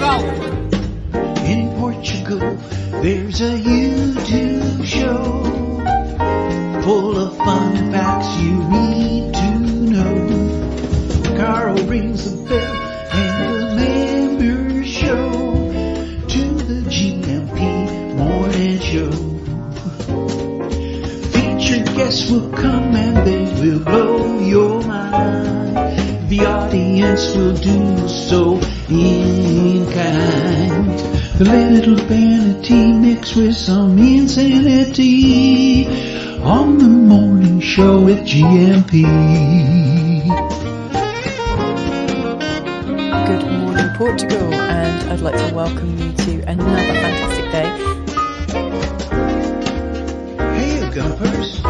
In Portugal, there's a YouTube show full of fun facts you need to know. Carl rings the bell and the members show to the GMP morning show. Featured guests will come and they will blow your mind. The audience will do so in kind. The little vanity mixed with some insanity on the morning show with GMP. Good morning, Portugal, and I'd like to welcome you to another fantastic day. Hey, you Gumpers.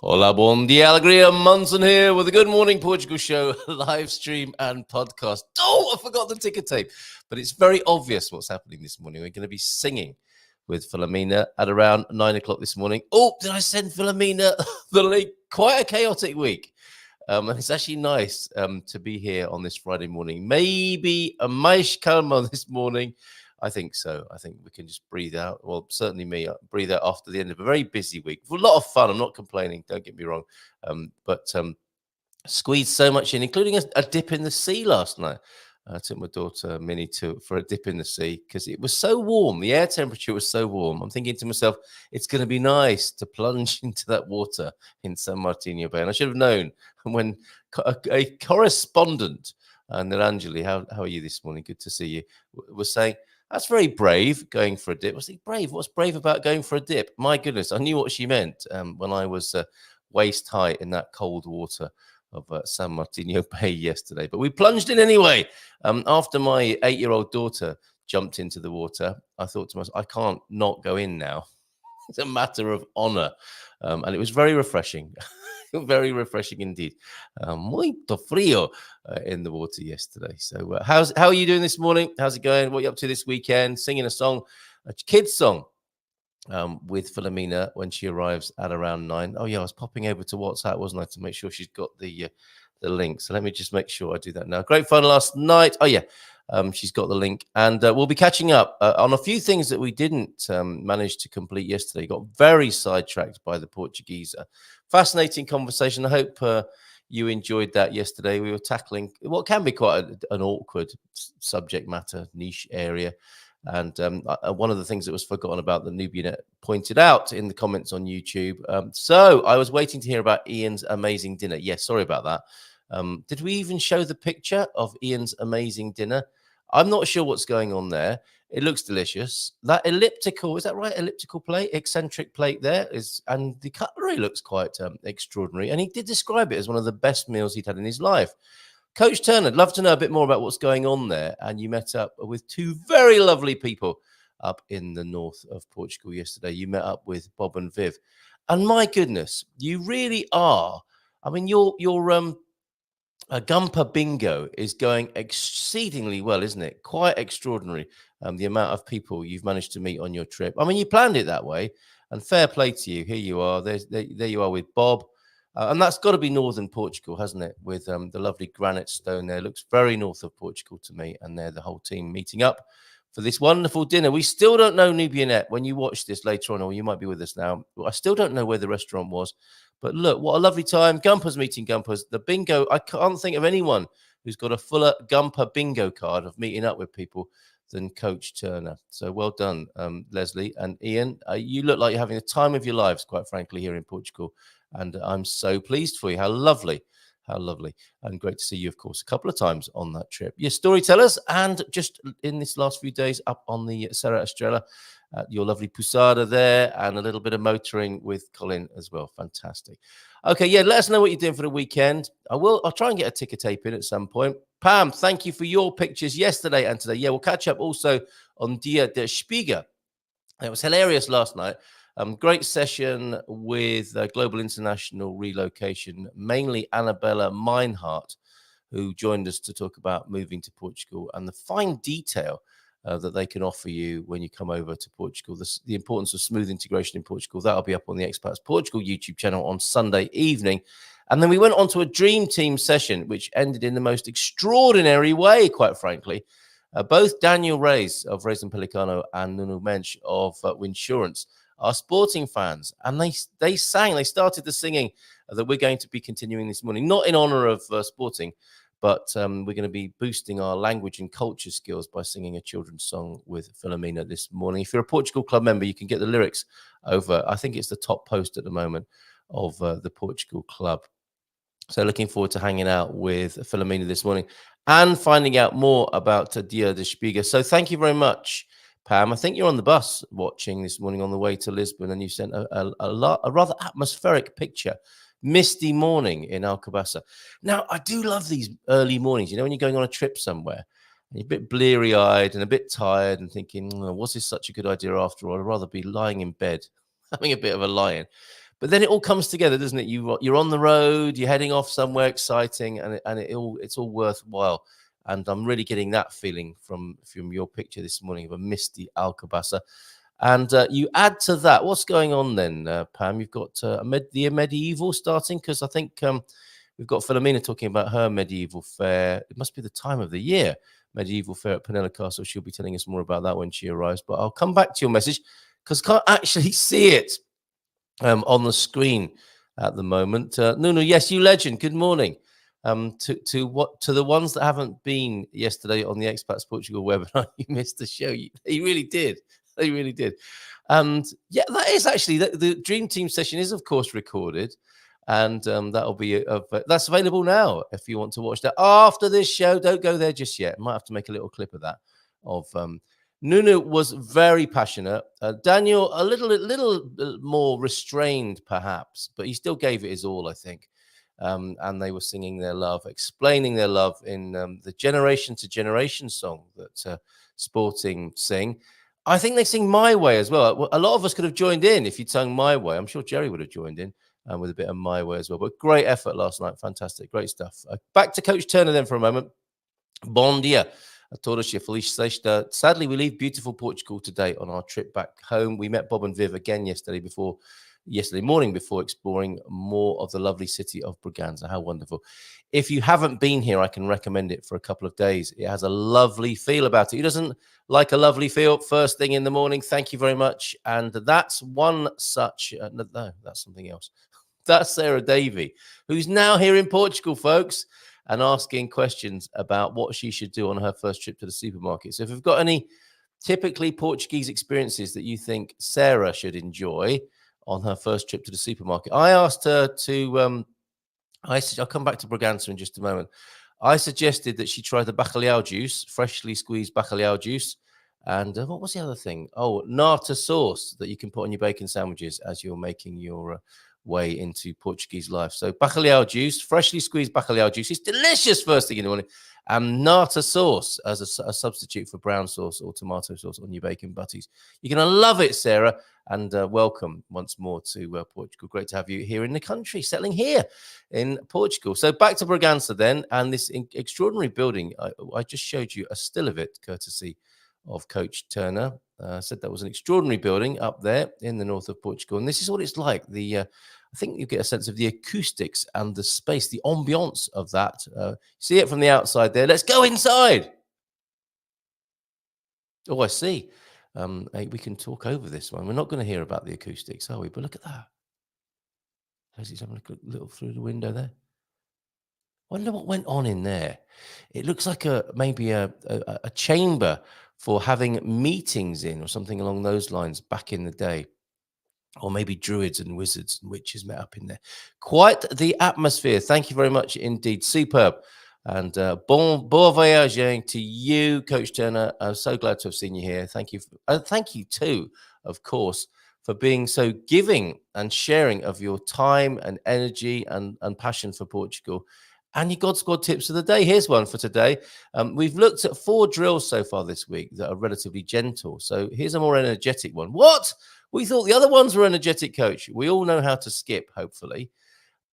Hola, bon dia, alegria, Munson here with the Good Morning Portugal show, live stream and podcast. Oh, I forgot the ticker tape, but it's very obvious what's happening this morning. We're going to be singing with Filomena at around 9 o'clock this morning. Oh, did I send Filomena the link? Quite a chaotic week. And it's actually nice to be here on this Friday morning. Maybe a mais calma this morning. I think so. I think we can just breathe out. Well, certainly me, breathe out after the end of a very busy week. A lot of fun. I'm not complaining. Don't get me wrong. But squeezed so much in, including a dip in the sea last night. I took my daughter Minnie for a dip in the sea because it was so warm. The air temperature was so warm. I'm thinking to myself, it's going to be nice to plunge into that water in San Martino Bay. And I should have known when a correspondent, Nirangeli, how are you this morning? Good to see you, was saying, that's very brave, going for a dip. I was like, brave? What's brave about going for a dip? My goodness, I knew what she meant when I was waist high in that cold water of San Martino Bay yesterday. But we plunged in anyway. After my 8-year-old daughter jumped into the water, I thought to myself, I can't not go in now. It's a matter of honor. And it was very refreshing. Very refreshing indeed. Muito frio in the water yesterday. So how are you doing this morning? How's it going? What are you up to this weekend? Singing a song, a kid's song with Filomena when she arrives at around 9. Oh, yeah, I was popping over to WhatsApp, wasn't I, to make sure she's got the link. So let me just make sure I do that now. Great fun last night. Oh, yeah. She's got the link, and we'll be catching up on a few things that we didn't manage to complete yesterday. Got very sidetracked by the Portuguese. Fascinating conversation. I hope you enjoyed that yesterday. We were tackling what can be quite an awkward subject matter, niche area. And one of the things that was forgotten about that Nubianet pointed out in the comments on YouTube. So I was waiting to hear about Ian's amazing dinner. Yes, sorry about that. Did we even show the picture of Ian's amazing dinner? I'm not sure what's going on there. It looks delicious. That elliptical, is that right? Elliptical plate, eccentric plate there is, and the cutlery looks quite extraordinary. And he did describe it as one of the best meals he'd had in his life. Coach Turner, I'd love to know a bit more about what's going on there. And you met up with two very lovely people up in the north of Portugal yesterday. You met up with Bob and Viv. And my goodness, you really are. I mean, your Gumper Bingo is going exceedingly well, isn't it? Quite extraordinary, the amount of people you've managed to meet on your trip. I mean, you planned it that way, and fair play to you. Here you are. There you are with Bob. And that's got to be northern Portugal, hasn't it? With the lovely granite stone there. Looks very north of Portugal to me. And they're the whole team meeting up for this wonderful dinner. We still don't know, Nubianet, when you watch this later on, or you might be with us now. I still don't know where the restaurant was. But look, what a lovely time. Gumpers meeting Gumpers. The bingo, I can't think of anyone who's got a fuller Gumper bingo card of meeting up with people than Coach Turner. So well done, Leslie and Ian. You look like you're having the time of your lives, quite frankly, here in Portugal. And I'm so pleased for you. How lovely. How lovely. And great to see you, of course, a couple of times on that trip. Your storytellers, and just in this last few days up on the Serra Estrela, your lovely Posada there, and a little bit of motoring with Colin as well. Fantastic. Okay, yeah, let us know what you're doing for the weekend. I'll try and get a ticker tape in at some point. Pam, thank you for your pictures yesterday and today. Yeah, we'll catch up also on Dia de Spiga. It was hilarious last night. Great session with Global International Relocation, mainly Annabella Meinhardt, who joined us to talk about moving to Portugal and the fine detail that they can offer you when you come over to Portugal. The importance of smooth integration in Portugal. That'll be up on the Expats Portugal YouTube channel on Sunday evening. And then we went on to a dream team session, which ended in the most extraordinary way, quite frankly. Both Daniel Reyes of Reyes and Pelicano and Nuno Mensch of Winsurance are sporting fans. And they started the singing that we're going to be continuing this morning, not in honor of sporting, but we're going to be boosting our language and culture skills by singing a children's song with Filomena this morning. If you're a Portugal Club member, you can get the lyrics over, I think it's the top post at the moment of the Portugal Club. So looking forward to hanging out with Filomena this morning and finding out more about Dia de Spiga. So thank you very much, Pam. I think you're on the bus watching this morning on the way to Lisbon, and you sent a rather atmospheric picture. Misty morning in Alcobaça. Now, I do love these early mornings. You know, when you're going on a trip somewhere and you're a bit bleary-eyed and a bit tired and thinking, was this such a good idea after all? I'd rather be lying in bed, having a bit of a lie-in. But then it all comes together, doesn't it? You're on the road, you're heading off somewhere exciting, and it's all worthwhile. And I'm really getting that feeling from your picture this morning of a misty Alcobaça. And you add to that, what's going on then, Pam? You've got the medieval starting, because I think we've got Filomena talking about her medieval fair. It must be the time of the year, medieval fair at Penella Castle. She'll be telling us more about that when she arrives. But I'll come back to your message because I can't actually see it on the screen at the moment. Nuno, yes, you legend. Good morning. To the ones that haven't been yesterday on the Expats Portugal webinar, you missed the show. You really did. They really did. And yeah, that is actually the Dream Team session is of course recorded, and that'll be that's available now if you want to watch that after this show. Don't go there just yet. Might have to make a little clip of that. Of Nuno was very passionate. Daniel a little more restrained perhaps, but he still gave it his all, I think. And they were singing their love, explaining their love in the Generation to Generation song that Sporting sing. I think they sing My Way as well. A lot of us could have joined in if you'd sung My Way. I'm sure Jerry would have joined in with a bit of My Way as well. But great effort last night. Fantastic. Great stuff. Back to Coach Turner then for a moment. Bom dia a todos e feliz sexta. Sadly, we leave beautiful Portugal today on our trip back home. We met Bob and Viv again yesterday morning before exploring more of the lovely city of Bragança. How wonderful. If you haven't been here, I can recommend it for a couple of days. It has a lovely feel about it. Who doesn't like a lovely feel first thing in the morning? Thank you very much. And that's one such, no, that's something else. That's Sarah Davey, who's now here in Portugal, folks, and asking questions about what she should do on her first trip to the supermarket. So if we've got any typically Portuguese experiences that you think Sarah should enjoy on her first trip to the supermarket, I asked her to, I'll come back to Bragança in just a moment. I suggested that she try the bacalhau juice, freshly squeezed bacalhau juice. And what was the other thing? Oh, nata sauce that you can put on your bacon sandwiches as you're making your way into Portuguese life. So bacalhau juice, freshly squeezed bacalhau juice. It's delicious first thing in the morning. And nata sauce as a substitute for brown sauce or tomato sauce on your bacon butties. You're going to love it, Sarah. And welcome once more to Portugal. Great to have you here in the country, settling here in Portugal. So back to Bragança then, and this extraordinary building. I just showed you a still of it, courtesy of Coach Turner. Said that was an extraordinary building up there in the north of Portugal. And this is what it's like. I think you get a sense of the acoustics and the space, the ambience of that. See it from the outside there. Let's go inside. Oh, I see. We can talk over this one. We're not going to hear about the acoustics, are we? But look at that. Leslie's having a little through the window there. Wonder what went on in there. It looks like maybe a chamber for having meetings in or something along those lines back in the day. Or maybe druids and wizards and witches met up in there. Quite the atmosphere. Thank you very much indeed. Superb. And bon voyage to you, Coach Turner. I'm so glad to have seen you here. Thank you. Thank you too, of course, for being so giving and sharing of your time and energy and passion for Portugal. And your God Squad tips of the day. Here's one for today. We've looked at 4 drills so far this week that are relatively gentle. So here's a more energetic one. What? We thought the other ones were energetic, Coach. We all know how to skip, hopefully.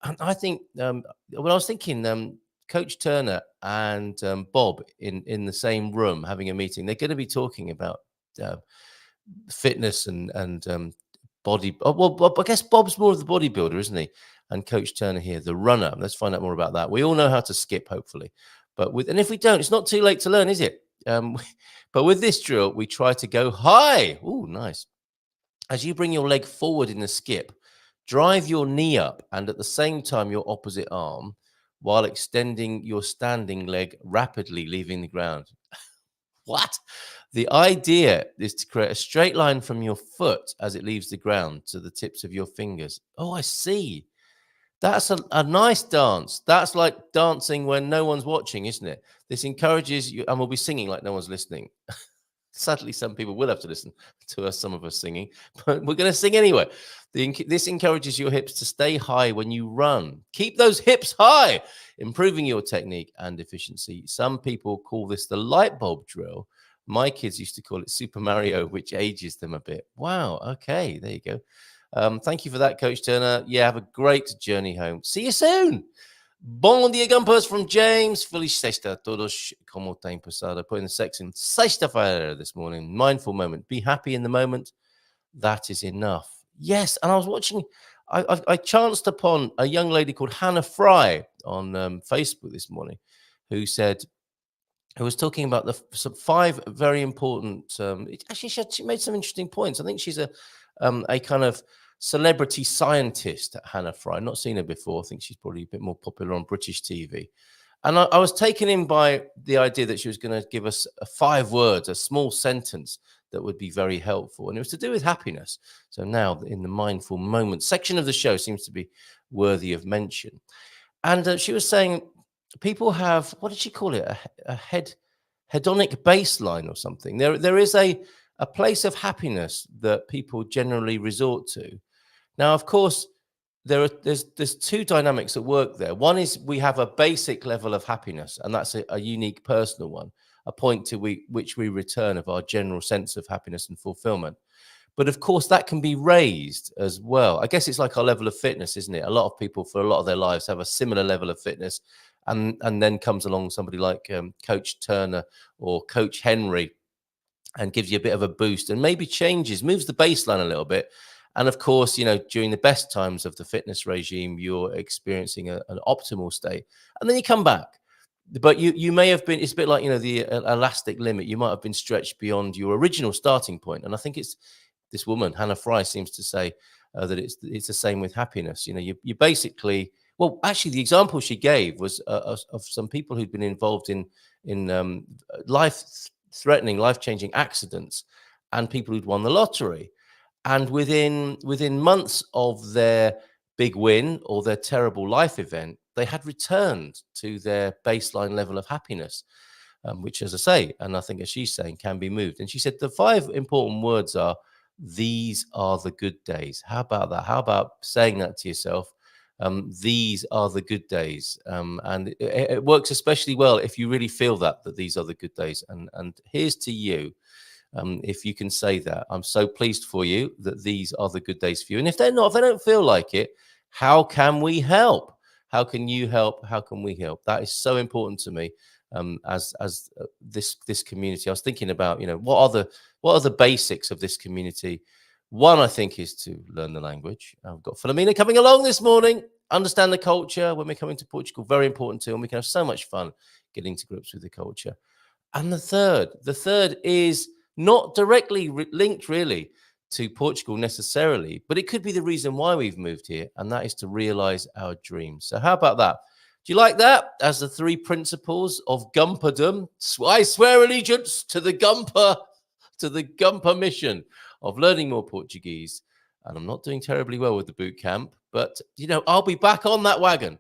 And I think when I was thinking, Coach Turner and Bob in the same room having a meeting, they're going to be talking about fitness and I guess Bob's more of the bodybuilder, isn't he? And Coach Turner here, the runner. Let's find out more about that. We all know how to skip, hopefully. And if we don't, it's not too late to learn, is it? But with this drill, we try to go high. Ooh, nice. As you bring your leg forward in the skip, drive your knee up and at the same time your opposite arm while extending your standing leg rapidly, leaving the ground. What? The idea is to create a straight line from your foot as it leaves the ground to the tips of your fingers. Oh, I see. That's a nice dance. That's like dancing when no one's watching, isn't it? This encourages you, and we'll be singing like no one's listening. Sadly, some people will have to listen to us, some of us singing, but we're going to sing anyway. This encourages your hips to stay high when you run. Keep those hips high, improving your technique and efficiency. Some people call this the light bulb drill. My kids used to call it Super Mario, which ages them a bit. Wow. Okay, there you go. Thank you for that, Coach Turner. Yeah, have a great journey home. See you soon. Bom dia, Gumpers, from James. Feliz sexta a todos. Como tem passado? Putting the sex in sexta-feira this morning. Mindful moment. Be happy in the moment. That is enough. Yes, and I was watching. I chanced upon a young lady called Hannah Fry on Facebook this morning, who was talking about some 5 very important. Actually, she made some interesting points. I think she's a kind of celebrity scientist, Hannah Fry. Not seen her before. I think she's probably a bit more popular on British TV. And I was taken in by the idea that she was going to give us 5 words, a small sentence that would be very helpful. And it was to do with happiness. So now in the mindful moment section of the show seems to be worthy of mention. And she was saying people have, what did she call it? A hedonic baseline or something. There is a place of happiness that people generally resort to. Now, of course, there's 2 dynamics at work there. One is we have a basic level of happiness, and that's a unique personal one, a point to which we return of our general sense of happiness and fulfillment. But of course, that can be raised as well. I guess it's like our level of fitness, isn't it? A lot of people for a lot of their lives have a similar level of fitness, and then comes along somebody like Coach Turner or Coach Henry and gives you a bit of a boost and maybe moves the baseline a little bit. And of course, during the best times of the fitness regime, you're experiencing an optimal state. And then you come back. But you may have been, it's a bit like, the elastic limit. You might have been stretched beyond your original starting point. And I think it's this woman, Hannah Fry, seems to say that it's the same with happiness. You basically, well, actually, the example she gave was of some people who'd been involved in life-threatening, life-changing accidents and people who'd won the lottery. And within months of their big win or their terrible life event, they had returned to their baseline level of happiness, which, as I say, and I think as she's saying, can be moved. And she said the 5 important words are, these are the good days. How about that? How about saying that to yourself? These are the good days. And it works especially well if you really feel that these are the good days. And here's to you. If you can say that, I'm so pleased for you that these are the good days for you. And if they don't feel like it, how can we help? How can you help? How can we help? That is so important to me. As this community, I was thinking about, what are the basics of this community? One, I think, is to learn the language. I've got Filomena coming along this morning. Understand the culture when we're coming to Portugal. Very important too, and we can have so much fun getting to grips with the culture. And the third is not directly linked really to Portugal necessarily, but it could be the reason why we've moved here, and that is to realize our dreams. So how about that? Do you like that as the 3 principles of Gumperdom? I swear allegiance to the Gumper mission of learning more Portuguese. And I'm not doing terribly well with the boot camp, but I'll be back on that wagon.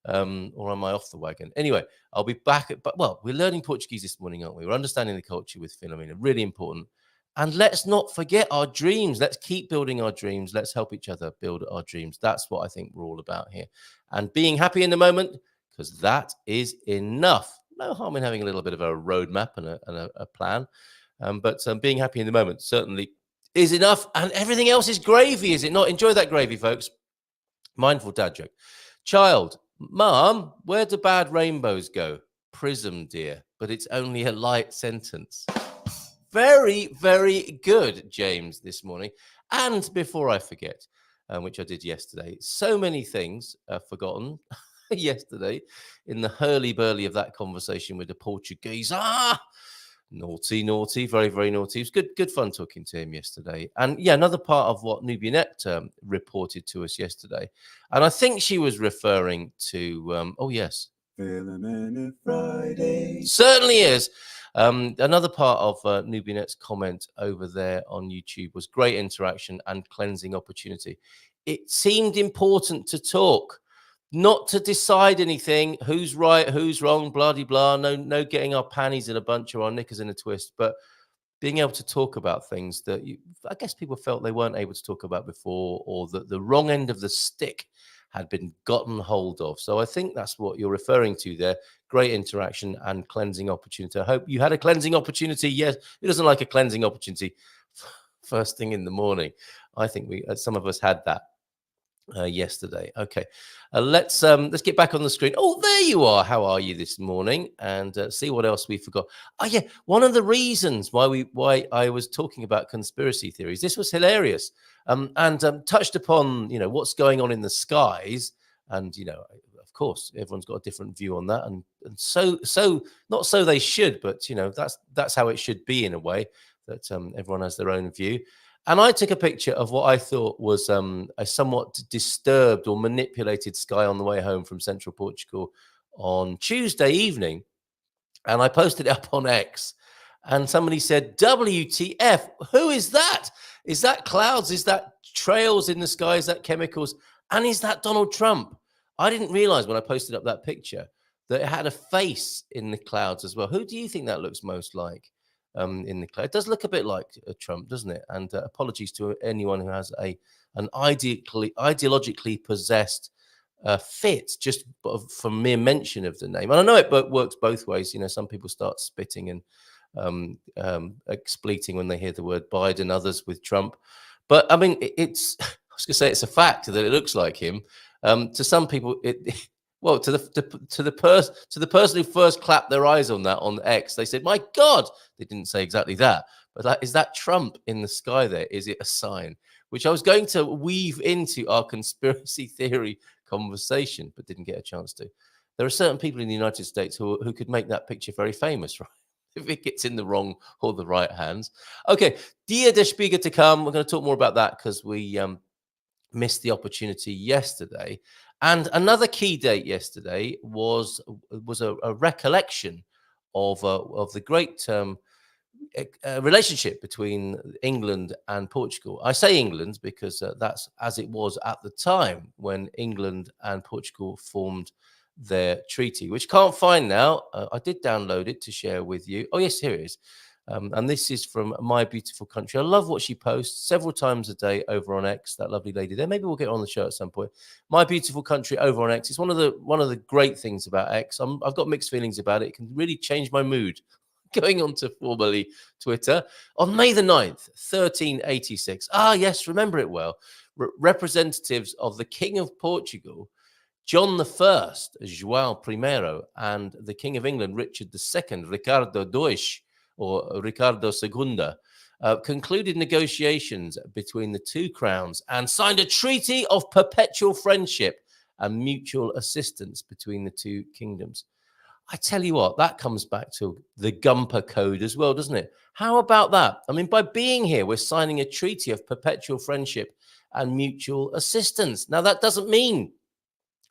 Or am I off the wagon? Anyway, I'll be back. We're learning Portuguese this morning, aren't we? We're understanding the culture with Filomena. Really important. And let's not forget our dreams. Let's keep building our dreams. Let's help each other build our dreams. That's what I think we're all about here. And being happy in the moment, because that is enough. No harm in having a little bit of a roadmap and a plan. But being happy in the moment certainly is enough. And everything else is gravy, is it not? Enjoy that gravy, folks. Mindful dad joke. Child, Mom, where do bad rainbows go? Prism, dear. But it's only a light sentence. very, very good, James, this morning. And before I forget, which I did yesterday, so many things forgotten yesterday in the hurly-burly of that conversation with the Portuguese. Naughty, very, very naughty. It was good fun talking to him yesterday. And yeah, another part of what Nubianette reported to us yesterday. And I think she was referring to, Filomena Friday. Certainly is. Another part of Nubianette's comment over there on YouTube was great interaction and cleansing opportunity. It seemed important to talk, not to decide anything, who's right, who's wrong, blah, blah, blah. No getting our panties in a bunch or our knickers in a twist, but being able to talk about things that I guess people felt they weren't able to talk about before, or that the wrong end of the stick had been gotten hold of. So I think that's what you're referring to there. Great interaction and cleansing opportunity. I hope you had a cleansing opportunity. Yes, who doesn't like a cleansing opportunity first thing in the morning? I think some of us had that yesterday. Okay, let's get back on the screen. Oh, there you are. How are you this morning? And see what else we forgot. Oh yeah, one of the reasons why I was talking about conspiracy theories. This was hilarious, and touched upon what's going on in the skies, and of course everyone's got a different view on that, and so not so they should, but that's how it should be in a way, that everyone has their own view. And I took a picture of what I thought was a somewhat disturbed or manipulated sky on the way home from central Portugal on Tuesday evening. And I posted it up on X. And somebody said, WTF, who is that? Is that clouds? Is that trails in the sky? Is that chemicals? And is that Donald Trump? I didn't realize when I posted up that picture that it had a face in the clouds as well. Who do you think that looks most like? In the cloud. It does look a bit like Trump, doesn't it? And apologies to anyone who has an ideologically possessed fit just from mere mention of the name. And I know it works both ways. Some people start spitting and expleting when they hear the word Biden, others with Trump. But I mean, I was going to say it's a fact that it looks like him. To some people, well, to the person who first clapped their eyes on that on X, they said, "My God!" They didn't say exactly that, but is that Trump in the sky there? Is it a sign? Which I was going to weave into our conspiracy theory conversation, but didn't get a chance to. There are certain people in the United States who could make that picture very famous, right? If it gets in the wrong or the right hands. Okay, Dia de Spiegel to come. We're going to talk more about that because we missed the opportunity yesterday. And another key date yesterday was a recollection of the great relationship between England and Portugal. I say England because that's as it was at the time when England and Portugal formed their treaty, which can't find now. I did download it to share with you. Oh yes, here it is. And this is from My Beautiful Country. I love what she posts several times a day over on X, that lovely lady there. Maybe we'll get her on the show at some point. My Beautiful Country over on X. It's one of the great things about X. I've got mixed feelings about it. It can really change my mood. Going on to formerly Twitter. On May the 9th, 1386. Ah, yes, remember it well. Representatives of the King of Portugal, John I, João I, and the King of England, Richard II, Ricardo II, or Ricardo II, concluded negotiations between the two crowns and signed a treaty of perpetual friendship and mutual assistance between the two kingdoms. I tell you what, that comes back to the Gumper Code as well, doesn't it? How about that? I mean, by being here, we're signing a treaty of perpetual friendship and mutual assistance. Now, that doesn't mean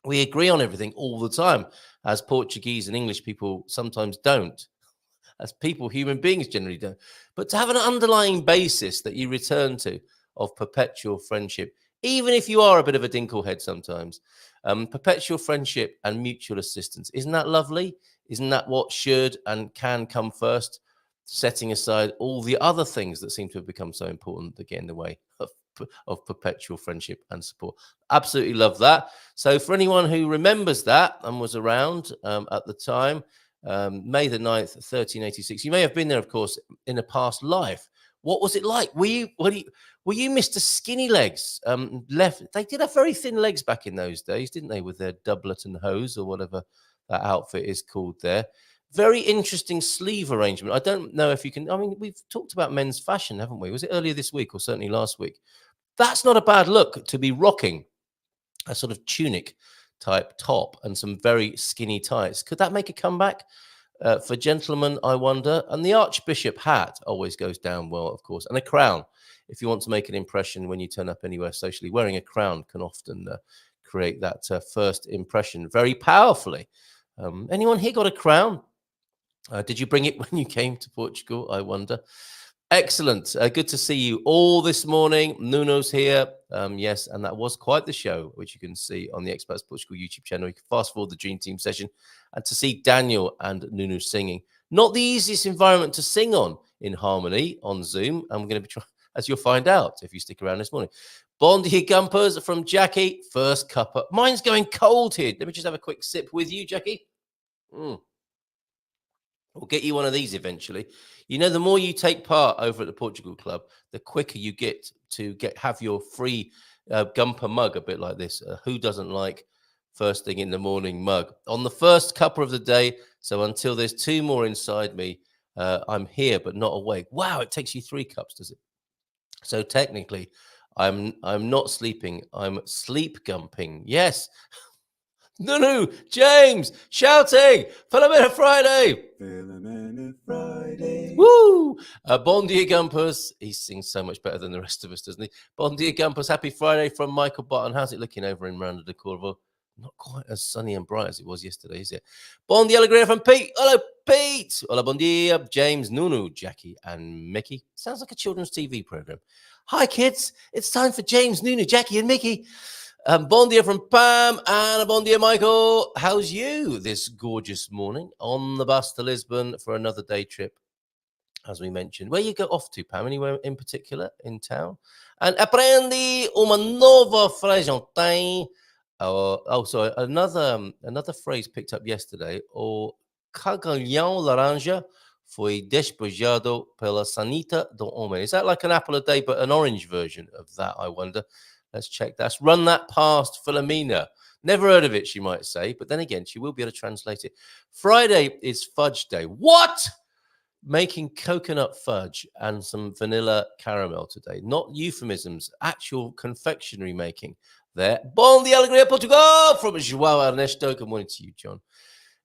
we agree on everything all the time, as Portuguese and English people sometimes don't. As people, human beings generally don't. But to have an underlying basis that you return to of perpetual friendship, even if you are a bit of a dinklehead sometimes, perpetual friendship and mutual assistance. Isn't that lovely? Isn't that what should and can come first? Setting aside all the other things that seem to have become so important that get in the way of perpetual friendship and support. Absolutely love that. So for anyone who remembers that and was around at the time, May the 9th, 1386. You may have been there, of course, in a past life. What was it like? Were you Mr. Skinny Legs? They did have very thin legs back in those days, didn't they? With their doublet and hose or whatever that outfit is called there. Very interesting sleeve arrangement. I don't know if you can. I mean, we've talked about men's fashion, haven't we? Was it earlier this week or certainly last week? That's not a bad look to be rocking a sort of tunic type top and some very skinny tights. Could that make a comeback for gentlemen, I wonder? And the Archbishop hat always goes down well, of course, and a crown. If you want to make an impression when you turn up anywhere socially, wearing a crown can often create that first impression very powerfully. Anyone here got a crown? Did you bring it when you came to Portugal, I wonder? Excellent. Good to see you all this morning. Nuno's here. Yes, and that was quite the show, which you can see on the Expats Portugal YouTube channel. You can fast forward the Dream Team session and to see Daniel and Nuno singing. Not the easiest environment to sing on in harmony on Zoom. And we're going to be trying, as you'll find out if you stick around this morning. Bon dia gumpers from Jackie. First cuppa. Mine's going cold here. Let me just have a quick sip with you, Jackie. We'll get you one of these eventually. You know, the more you take part over at the Portugal Club, the quicker you get to have your free Gumper mug, a bit like this. Who doesn't like first thing in the morning mug? On the first cuppa of the day, so until there's 2 more inside me, I'm here but not awake. Wow, it takes you 3 cups, does it? So technically, I'm not sleeping. I'm sleep gumping. Yes. No, James shouting, Filomena Friday. Filomena Friday. Woo! Bon dia Gumpers. He sings so much better than the rest of us, doesn't he? Bon dia Gumpers. Happy Friday from Michael Button. How's it looking over in Miranda de Corvo? Not quite as sunny and bright as it was yesterday, is it? Bon dia Alegria from Pete. Hello, Pete. Hola, bon dia. James, Nunu, Jackie, and Mickey. Sounds like a children's TV program. Hi, kids. It's time for James, Nunu, Jackie, and Mickey. Bon dia from Pam and a bon dia, Michael. How's you this gorgeous morning on the bus to Lisbon for another day trip, as we mentioned? Where you go off to, Pam? Anywhere in particular in town? And aprendi uma nova frase ontem. Sorry, another phrase picked up yesterday. O cagalhão laranja foi despejado pela sanita do homem. Is that like an apple a day, but an orange version of that, I wonder? Let's check. Let's run that past Filomena. Never heard of it, she might say, but then again, she will be able to translate it. Friday is fudge day. What? Making coconut fudge and some vanilla caramel today. Not euphemisms, actual confectionery making there. Bon dia alegria Portugal from João Ernesto. Good morning to you, John.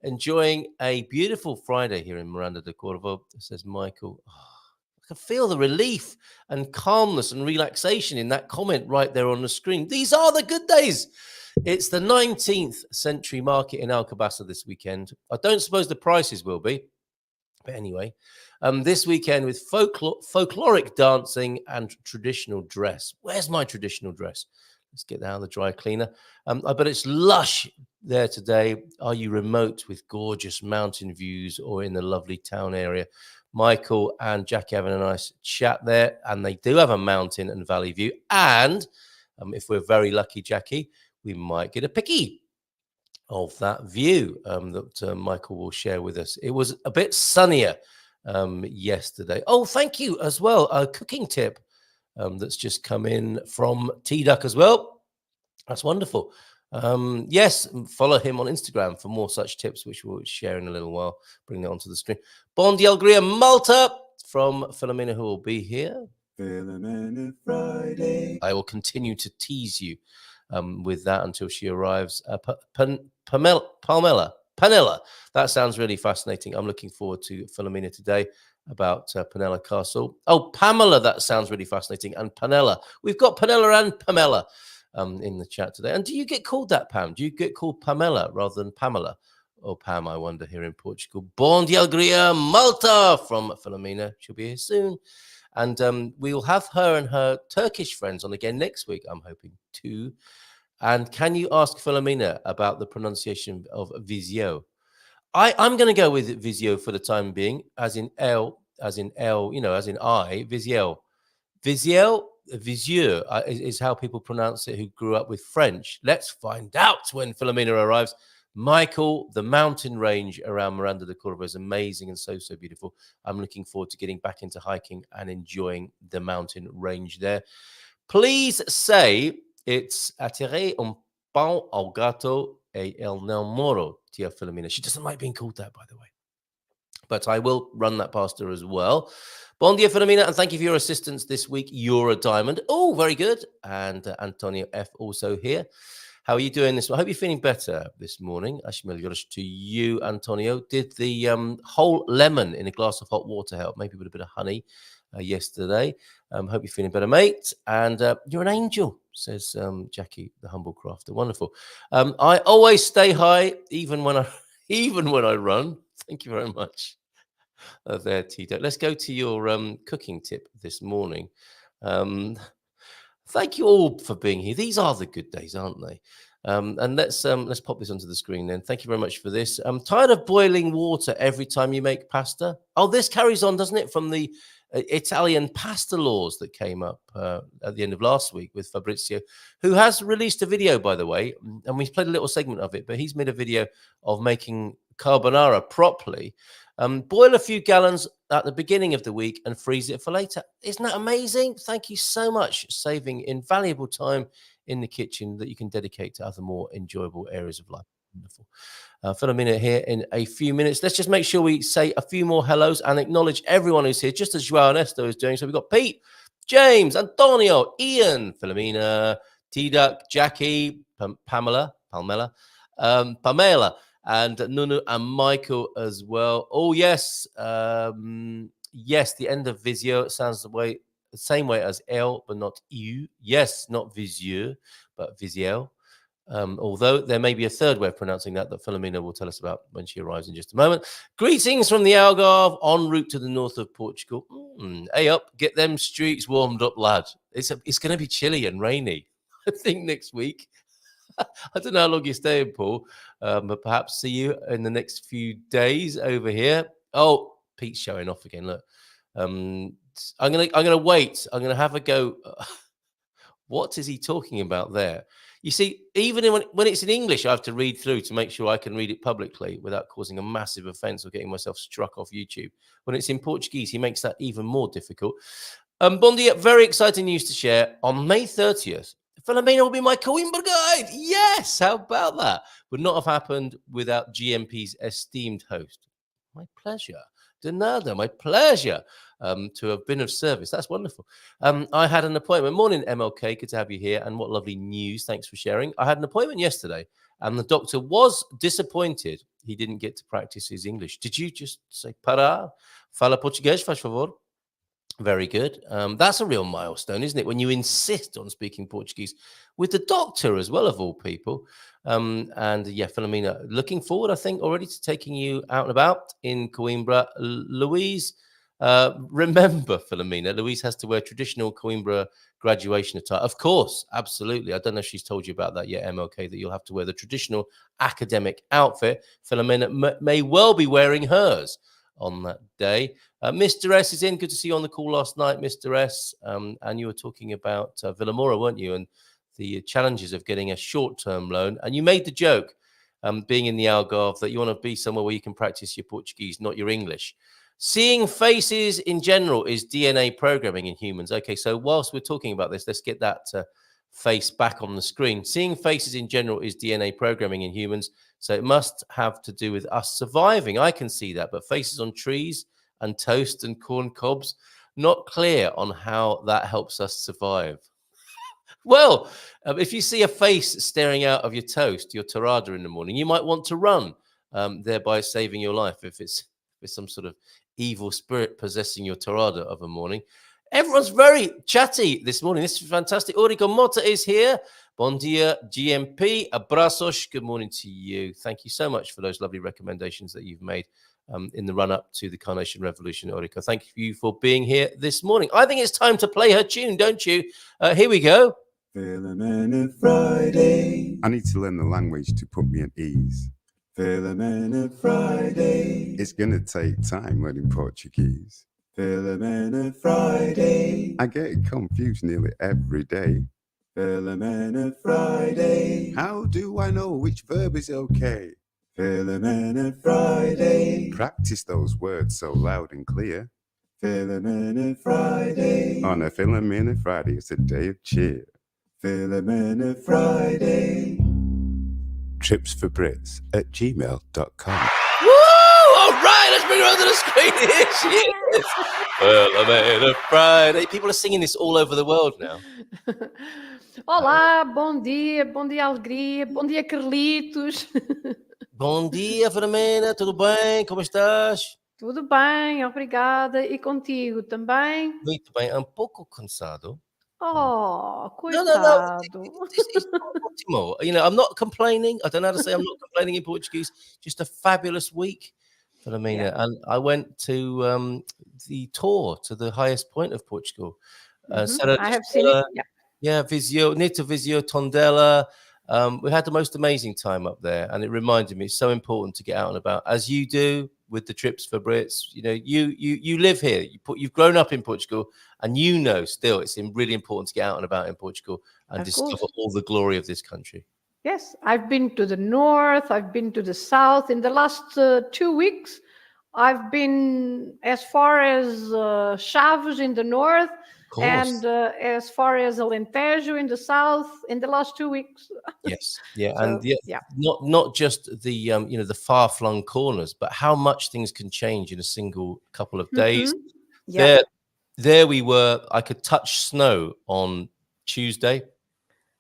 Enjoying a beautiful Friday here in Miranda de Corvo, says Michael. I can feel the relief and calmness and relaxation in that comment right there on the screen. These are the good days. It's the 19th century market in Alcobaça this weekend. I don't suppose the prices will be. But anyway, this weekend with folkloric dancing and traditional dress. Where's my traditional dress? Let's get that out of the dry cleaner. I bet it's lush there today. Are you remote with gorgeous mountain views or in the lovely town area? Michael and Jackie having a nice chat there, and they do have a mountain and valley view. And if we're very lucky, Jackie, we might get a picky of that view that Michael will share with us. It was a bit sunnier yesterday. Oh, thank you as well. A cooking tip that's just come in from T-Duck as well. That's wonderful. Yes, follow him on Instagram for more such tips, which we'll share in a little while. Bring that onto the screen. Bon dia Alegria Malta from Filomena, who will be here. Filomena Friday. I will continue to tease you with that until she arrives. Panella. That sounds really fascinating. I'm looking forward to Filomena today about Panella Castle. Oh, Pamela, that sounds really fascinating. And Panella. We've got Panella and Pamela in the chat today. And do you get called that, Pam? Do you get called Pamela rather than Pamela? Or Pam, I wonder, here in Portugal. Bon dia Alegria Malta from Filomena. She'll be here soon. And we'll have her and her Turkish friends on again next week, I'm hoping, too. And can you ask Filomena about the pronunciation of Visio? I'm going to go with Visio for the time being, as in L, as in I, Visiel. Visiel, Visieux is how people pronounce it who grew up with French. Let's find out when Filomena arrives. Michael, the mountain range around Miranda de Corvo is amazing and so beautiful. I'm looking forward to getting back into hiking and enjoying the mountain range there. Please say it's attiré un pão ao gato e el não moro, tia Filomena. She doesn't like being called that, by the way. but I will run that past her as well. Bon dia, Filomena, and thank you for your assistance this week. You're a diamond. Oh, very good. And Antonio F. also here. How are you doing this? I hope you're feeling better this morning. To you, Antonio. Did the whole lemon in a glass of hot water help? Maybe with a bit of honey yesterday. Hope you're feeling better, mate. And you're an angel, says Jackie, the humble crafter. Wonderful. I always stay high, even when I run. Thank you very much. There, Tito. Let's go to your cooking tip this morning. Thank you all for being here. These are the good days, aren't they? And let's pop this onto the screen then. Thank you very much for this. I'm tired of boiling water every time you make pasta. Oh, this carries on, doesn't it, from the Italian pasta laws that came up at the end of last week with Fabrizio, who has released a video, by the way, and we've played a little segment of it, but he's made a video of making carbonara properly. Boil a few gallons at the beginning of the week and freeze it for later. Isn't that amazing? Thank you so much. Saving invaluable time in the kitchen that you can dedicate to other more enjoyable areas of life. Wonderful. Filomena here in a few minutes. Let's just make sure we say a few more hellos and acknowledge everyone who's here, just as Joao Ernesto is doing. So we've got Pete, James, Antonio, Ian, Filomena, T-Duck, Jackie, Pamela, and Nunu and Michael as well. Oh, yes. Yes, the end of Visio sounds the same way as L, but not U. Yes, not Visio, but Visio. Although there may be a third way of pronouncing that Filomena will tell us about when she arrives in just a moment. Greetings from the Algarve, en route to the north of Portugal. Hey up, get them streets warmed up, lad. It's going to be chilly and rainy, I think, next week. I don't know how long you're staying, Paul, but perhaps see you in the next few days over here. Oh, Pete's showing off again. Look, I'm gonna wait. I'm gonna have a go. What is he talking about there? You see, even when it's in English, I have to read through to make sure I can read it publicly without causing a massive offense or getting myself struck off YouTube. When it's in Portuguese, he makes that even more difficult. Bon dia, very exciting news to share. On May 30th, Filomena will be my Coimbra guide. Yes, how about that? Would not have happened without GMP's esteemed host. My pleasure. De nada, my pleasure to have been of service. That's wonderful. I had an appointment. Morning, MLK. Good to have you here. And what lovely news. Thanks for sharing. I had an appointment yesterday, and the doctor was disappointed he didn't get to practice his English. Did you just say, para, fala português, faz favor? Very good. That's a real milestone, isn't it? When you insist on speaking Portuguese with the doctor as well, of all people. And yeah, Filomena, looking forward, I think, already to taking you out and about in Coimbra. Louise, remember, Filomena, Louise has to wear traditional Coimbra graduation attire. Of course, absolutely. I don't know if she's told you about that yet, MLK, that you'll have to wear the traditional academic outfit. Filomena may well be wearing hers on that day. Mr. S is in. Good to see you on the call last night, Mr. S. And you were talking about Villamora, weren't you? And the challenges of getting a short-term loan. And you made the joke, being in the Algarve, that you want to be somewhere where you can practice your Portuguese, not your English. Seeing faces in general is DNA programming in humans. Okay, so whilst we're talking about this, let's get that face back on the screen. Seeing faces in general is DNA programming in humans. So it must have to do with us surviving. I can see that. But faces on trees and toast and corn cobs, not clear on how that helps us survive. Well, if you see a face staring out of your toast, your torrada in the morning, you might want to run, thereby saving your life if it's some sort of evil spirit possessing your torrada of a morning. Everyone's very chatty this morning. This is fantastic. Eurico Mota is here. Bon dia, GMP. Abraços. Good morning to you. Thank you so much for those lovely recommendations that you've made in the run-up to the Carnation Revolution, Eurico. Thank you for being here this morning. I think it's time to play her tune, don't you? Here we go. Filomena Friday. I need to learn the language to put me at ease. Filomena Friday. It's gonna take time learning Portuguese. Filomena Friday. I get confused nearly every day. Filomena Friday. How do I know which verb is okay? Filomena Friday. Practice those words so loud and clear. Filomena Friday. On a Filomena Friday, it's a day of cheer. Filomena Friday. Tripsforbrits@gmail.com. Woo! All right, let's bring her onto the screen. Here she is. Filomena Friday. People are singing this all over the world now. Olá, bom dia, alegria, bom dia, Carlitos. Bom dia, Filomena. Tudo bem? Como estás? Tudo bem, obrigada. E contigo também? Muito bem. Um pouco cansado. Oh, No. coitado. It's optimal. You know, I'm not complaining. I don't know how to say I'm not complaining in Portuguese. Just a fabulous week, Filomena. Yeah. And I went to the tour to the highest point of Portugal. Serra I da have seen it. Estrela. Yeah. Yeah, near to Viseu, Tondela. We had the most amazing time up there, and it reminded me it's so important to get out and about, as you do with the trips for Brits. You know, you live here. You've grown up in Portugal, and you know still it's really important to get out and about in Portugal and Of discover course. all the glory of this country. Yes, I've been to the north, I've been to the south. In the last 2 weeks, I've been as far as Chaves in the north and as far as Alentejo in the south in the last 2 weeks. Yes, yeah, So, and yeah. not just the the far-flung corners, but how much things can change in a single couple of days. Yeah. There we were. I could touch snow on Tuesday,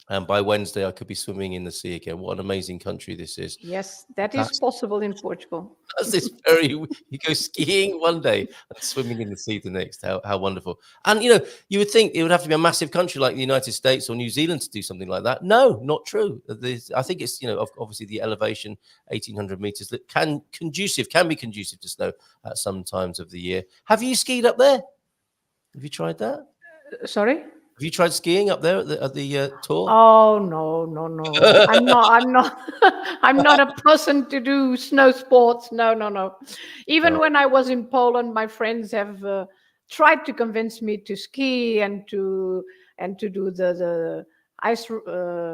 and by Wednesday I could be swimming in the sea again. What an amazing country this is! Yes, that is possible in Portugal. That's this you go skiing one day and swimming in the sea the next. How wonderful! And you would think it would have to be a massive country like the United States or New Zealand to do something like that. No, not true. I think it's obviously the elevation, 1,800 meters, that can be conducive to snow at some times of the year. Have you skied up there? Have you tried that? Sorry? Have you tried skiing up there at the tour? Oh no. I'm not I'm not a person to do snow sports. No. Even when I was in Poland, my friends have tried to convince me to ski and to do the ice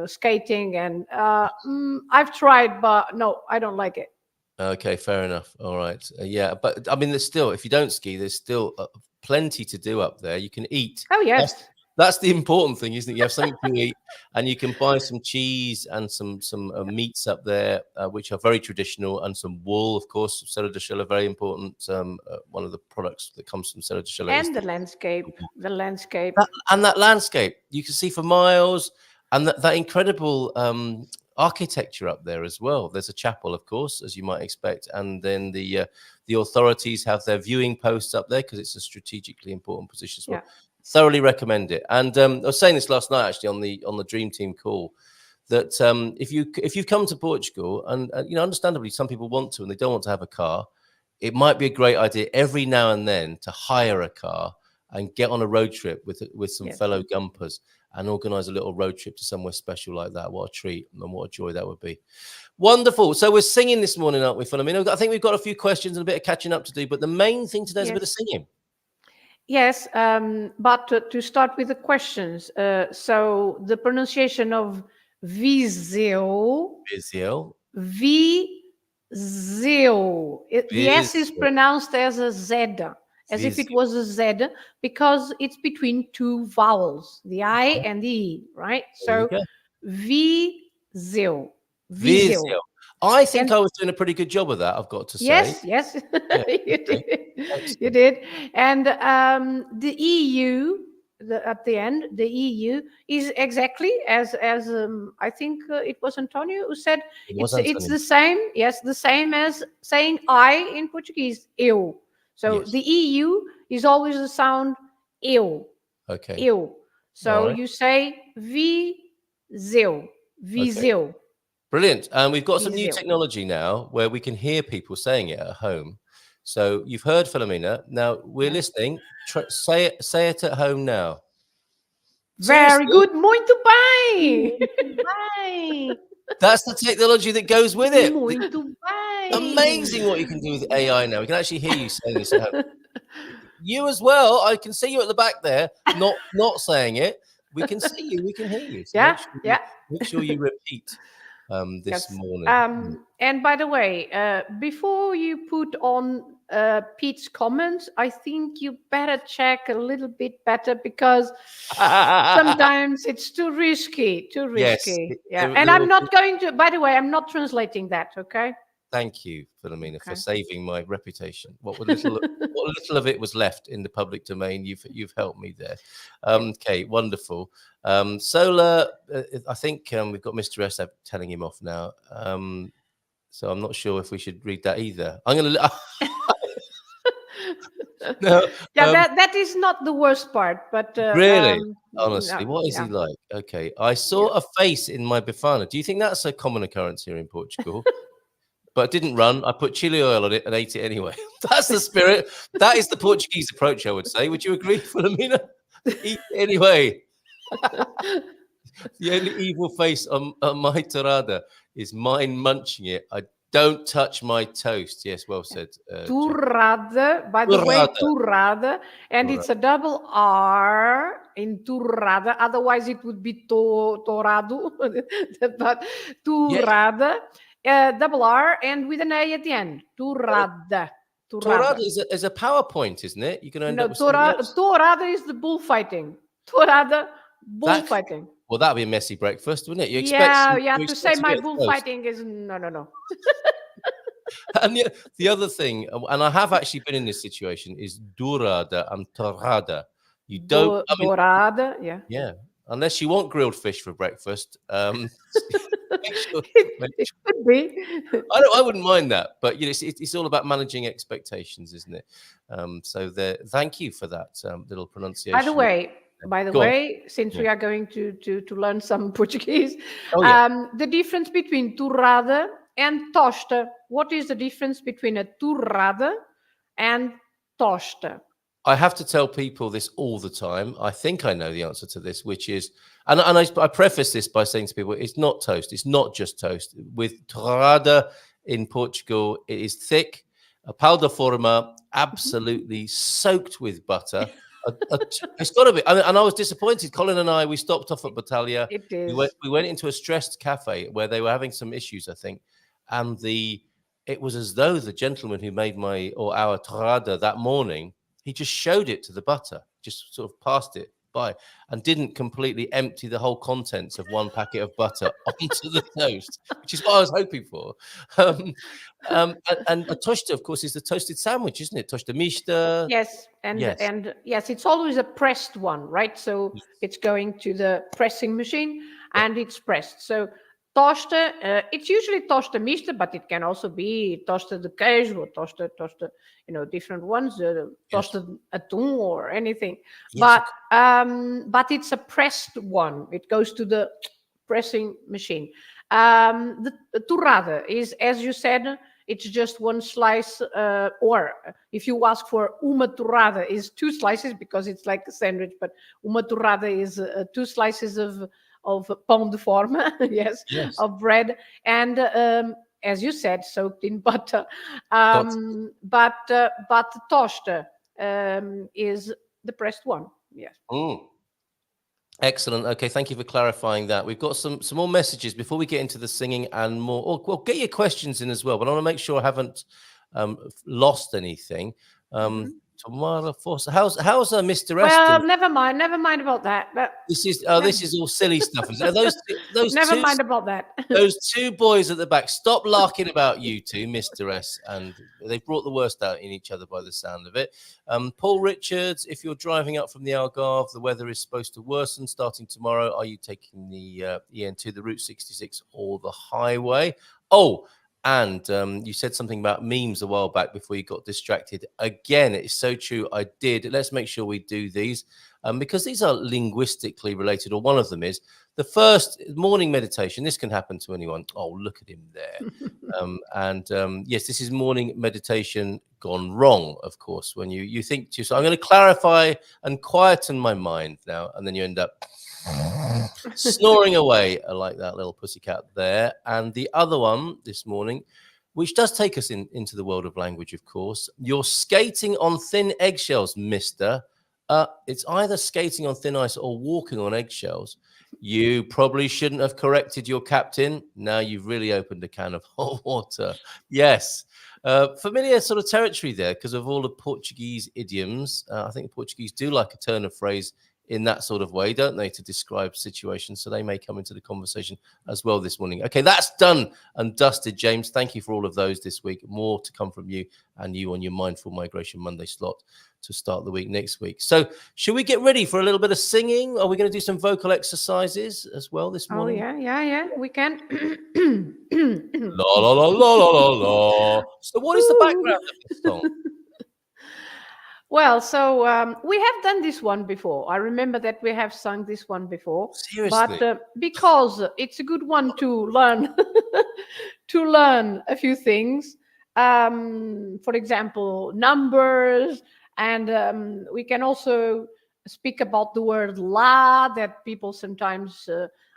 skating, and I've tried, but no, I don't like it. Okay, fair enough. All right. Yeah, but I mean, there's still, if you don't ski, there's still plenty to do up there. You can eat. Oh yes. That's the important thing, isn't it? You have something to eat, and you can buy some cheese and some meats up there, which are very traditional, and some wool, of course. Serra da Estrela, very important. One of the products that comes from Serra da Estrela. And the landscape. That landscape, you can see for miles, and that incredible architecture up there as well. There's a chapel, of course, as you might expect, and then the authorities have their viewing posts up there because it's a strategically important position as well. Yeah. Thoroughly recommend it. And I was saying this last night actually on the Dream Team call, that if you've come to Portugal, and understandably some people want to and they don't want to have a car, it might be a great idea every now and then to hire a car and get on a road trip with some fellow Gumpers and organize a little road trip to somewhere special like that. What a treat and what a joy that would be. Wonderful. So we're singing this morning, aren't we, Filomena? I think we've got a few questions and a bit of catching up to do, but the main thing today is a bit of singing. Yes, but to start with the questions, so the pronunciation of Viseu. The S is pronounced as a Z, as if it was a Z, because it's between two vowels, the I and the E, right? So Viseu. I think I was doing a pretty good job of that, I've got to say. Yes. Yeah. You did. And the EU, at the end, the EU is exactly as I think it was Antonio who said it's the same. Yes, the same as saying I in Portuguese, eu. So the EU is always the sound eu. Okay. Eu. So you say Viseu. Okay. Brilliant. And we've got some new technology now where we can hear people saying it at home. So you've heard Filomena. Now we're listening. Say it at home now. Very good. Muito bem. That's the technology that goes with it. Muito bem. Amazing what you can do with AI now. We can actually hear you saying this at home. You as well. I can see you at the back there, not saying it. We can see you. We can hear you. So make sure you repeat. This morning. And by the way, before you put on Pete's comments, I think you better check a little bit better, because sometimes it's too risky. Yes, And I'm not going to, by the way, I'm not translating that, okay? Thank you, Filomena, for saving my reputation. What little of it was left in the public domain, you've helped me there. Okay, wonderful. Solar, I think we've got Mr. S telling him off now. So I'm not sure if we should read that either. I'm going to. No, that is not the worst part, but really, honestly, no, what is he like? Okay, I saw a face in my Bifana. Do you think that's a common occurrence here in Portugal? But it didn't run. I put chili oil on it and ate it anyway. That's the spirit. That is the Portuguese approach, I would say. Would you agree, Filomena? Eat it anyway. The only evil face on my torrada is mine munching it. I don't touch my toast. Yes, well said. Torrada, by the way, torrada, and it's a double R in torrada. Otherwise, it would be torrado, but torrada, double R, and with an A at the end. Torrada. Torrada is a PowerPoint, isn't it? You're going to end up with torrada is the bullfighting. Torrada, bullfighting. Well, that'd be a messy breakfast, wouldn't it? To say my bullfighting is no. And the other thing, and I have actually been in this situation, is dorada and torrada. You don't dorada, yeah. Unless you want grilled fish for breakfast, it could be. I wouldn't mind that, but it's all about managing expectations, isn't it? So thank you for that little pronunciation. By the way, since we are going to learn some Portuguese, the difference between torrada and tosta. What is the difference between a torrada and tosta? I have to tell people this all the time. I think I know the answer to this, which is, and I preface this by saying to people, it's not toast. It's not just toast. With torrada in Portugal, it is thick, a pão de forma, absolutely soaked with butter. It's got to be. And I was disappointed. Colin and I, we stopped off at Battaglia. We went into a stressed cafe where they were having some issues, I think. And it was as though the gentleman who made our torrada that morning, he just showed it to the butter, just sort of passed it by, and didn't completely empty the whole contents of one packet of butter onto the toast, which is what I was hoping for. And a tosta, of course, is the toasted sandwich, isn't it? Tosta mista. Yes, and yes, it's always a pressed one, right? So it's going to the pressing machine and it's pressed. So tosta, it's usually tosta mista, but it can also be tosta de queijo or tosta, different ones, tosta atum or anything. Yes. But it's a pressed one. It goes to the pressing machine. The torrada is, as you said, it's just one slice, or if you ask for uma torrada, is two slices because it's like a sandwich, but uma torrada is 2 slices of pão de forma, yes, of bread, and as you said, soaked in butter. But tosta is the pressed one. Yes. Excellent. Okay, thank you for clarifying that. We've got some more messages before we get into the singing and more. Well, get your questions in as well, but I want to make sure I haven't lost anything. Tomorrow, how's Mr. Well, Eston? never mind about that. But this is all silly stuff. Those never mind about that. Those 2 boys at the back, stop larking about you two, Mr. S, and they've brought the worst out in each other by the sound of it. Paul Richards, if you're driving up from the Algarve, the weather is supposed to worsen starting tomorrow. Are you taking the EN2, the Route 66, or the highway? Oh. And you said something about memes a while back before you got distracted. Again, it's so true. I did. Let's make sure we do these because these are linguistically related, or one of them is. The first morning meditation, this can happen to anyone. Oh, look at him there. Yes, this is morning meditation gone wrong, of course, when you think to yourself, I'm going to clarify and quieten my mind now, and then you end up snoring away like that little pussycat there. And the other one this morning, which does take us into the world of language, of course. You're skating on thin eggshells, mister. It's either skating on thin ice or walking on eggshells. You probably shouldn't have corrected your captain. Now you've really opened a can of hot water. Yes. Familiar sort of territory there because of all the Portuguese idioms. I think the Portuguese do like a turn of phrase in that sort of way, don't they, to describe situations? So they may come into the conversation as well this morning. Okay, that's done and dusted, James. Thank you for all of those this week. More to come from you and you on your Mindful Migration Monday slot to start the week next week. So should we get ready for a little bit of singing? Are we going to do some vocal exercises as well this morning? Oh, yeah, we can. La, la, la, la, la, la, la. So what is the background of this song? Well, so we have done this one before. I remember that we have sung this one before. Seriously? But because it's a good one to learn, to learn a few things. For example, numbers, and we can also speak about the word la, that people sometimes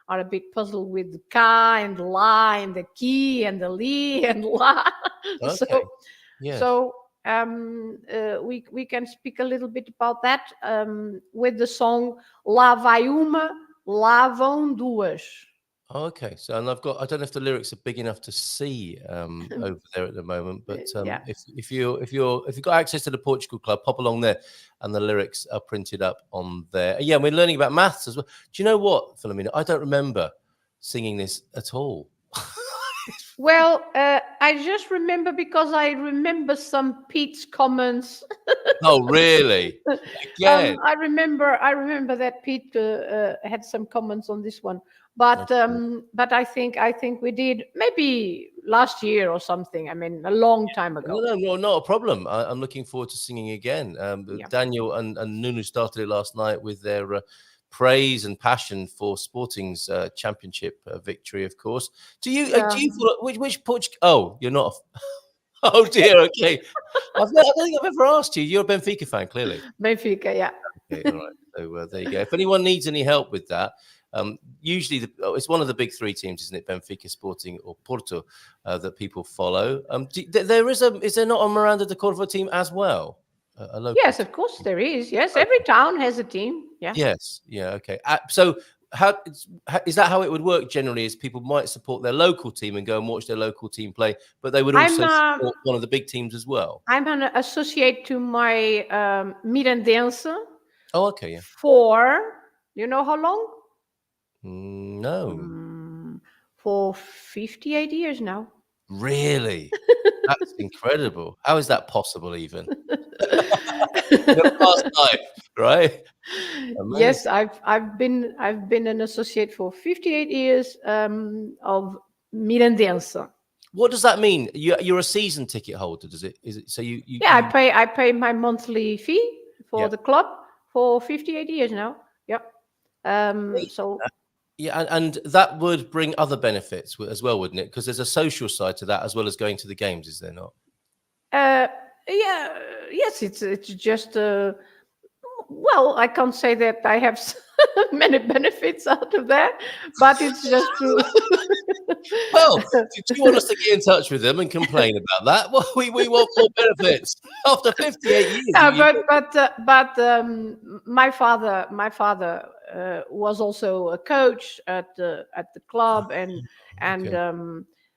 are a bit puzzled with the ka and the la and the ki and the li and la. Okay. Yes. So we can speak a little bit about that with the song Lá vai uma, lá vão duas. Okay, so and I don't know if the lyrics are big enough to see over there at the moment, but Yeah. if you've got access to the Portugal Club, pop along there, and the lyrics are printed up on there. Yeah, we're learning about maths as well. Do you know what, Filomena? I don't remember singing this at all. Well, I just remember because I remember some Pete's comments. Oh, really? Again? I remember that Pete had some comments on this one, but I think we did maybe last year or something. I mean, a long time ago. No, not a problem. I'm looking forward to singing again. Daniel and Nunu started it last night with their praise and passion for Sporting's championship victory, of course. Do you follow, which Portugal? Oh, you're not. Oh dear. Okay. I don't think I've ever asked you. You're a Benfica fan, clearly. Benfica, yeah. Okay, all right. So there you go. If anyone needs any help with that, usually it's one of the big three teams, isn't it? Benfica, Sporting, or Porto that people follow. Is there not a Miranda de Córdoba team as well? Yes, of course there is. Yes, every town has a team. Yeah. Yes. Yeah. Okay. So how is that how it would work generally? Is people might support their local team and go and watch their local team play, but they would also support one of the big teams as well. I'm an associate to my Mirandense. Oh, okay. Yeah. For you know how long? No. For 58 years now. Really? That's incredible. How is that possible, even? Your past life, right? Amazing. Yes, I've been an associate for 58 years of Mirandense. What does that mean? You're a season ticket holder, does it? Is it so you Yeah, I pay my monthly fee for the club for 58 years now. Yep. So. Yeah, and that would bring other benefits as well, wouldn't it? Because there's a social side to that as well as going to the games, is there not? Yes, it's just well, I can't say that I have many benefits out of that, but it's just true. Well, do you want us to get in touch with them and complain about that? Well, we want more benefits after 58 years. But my father was also a coach at the club, and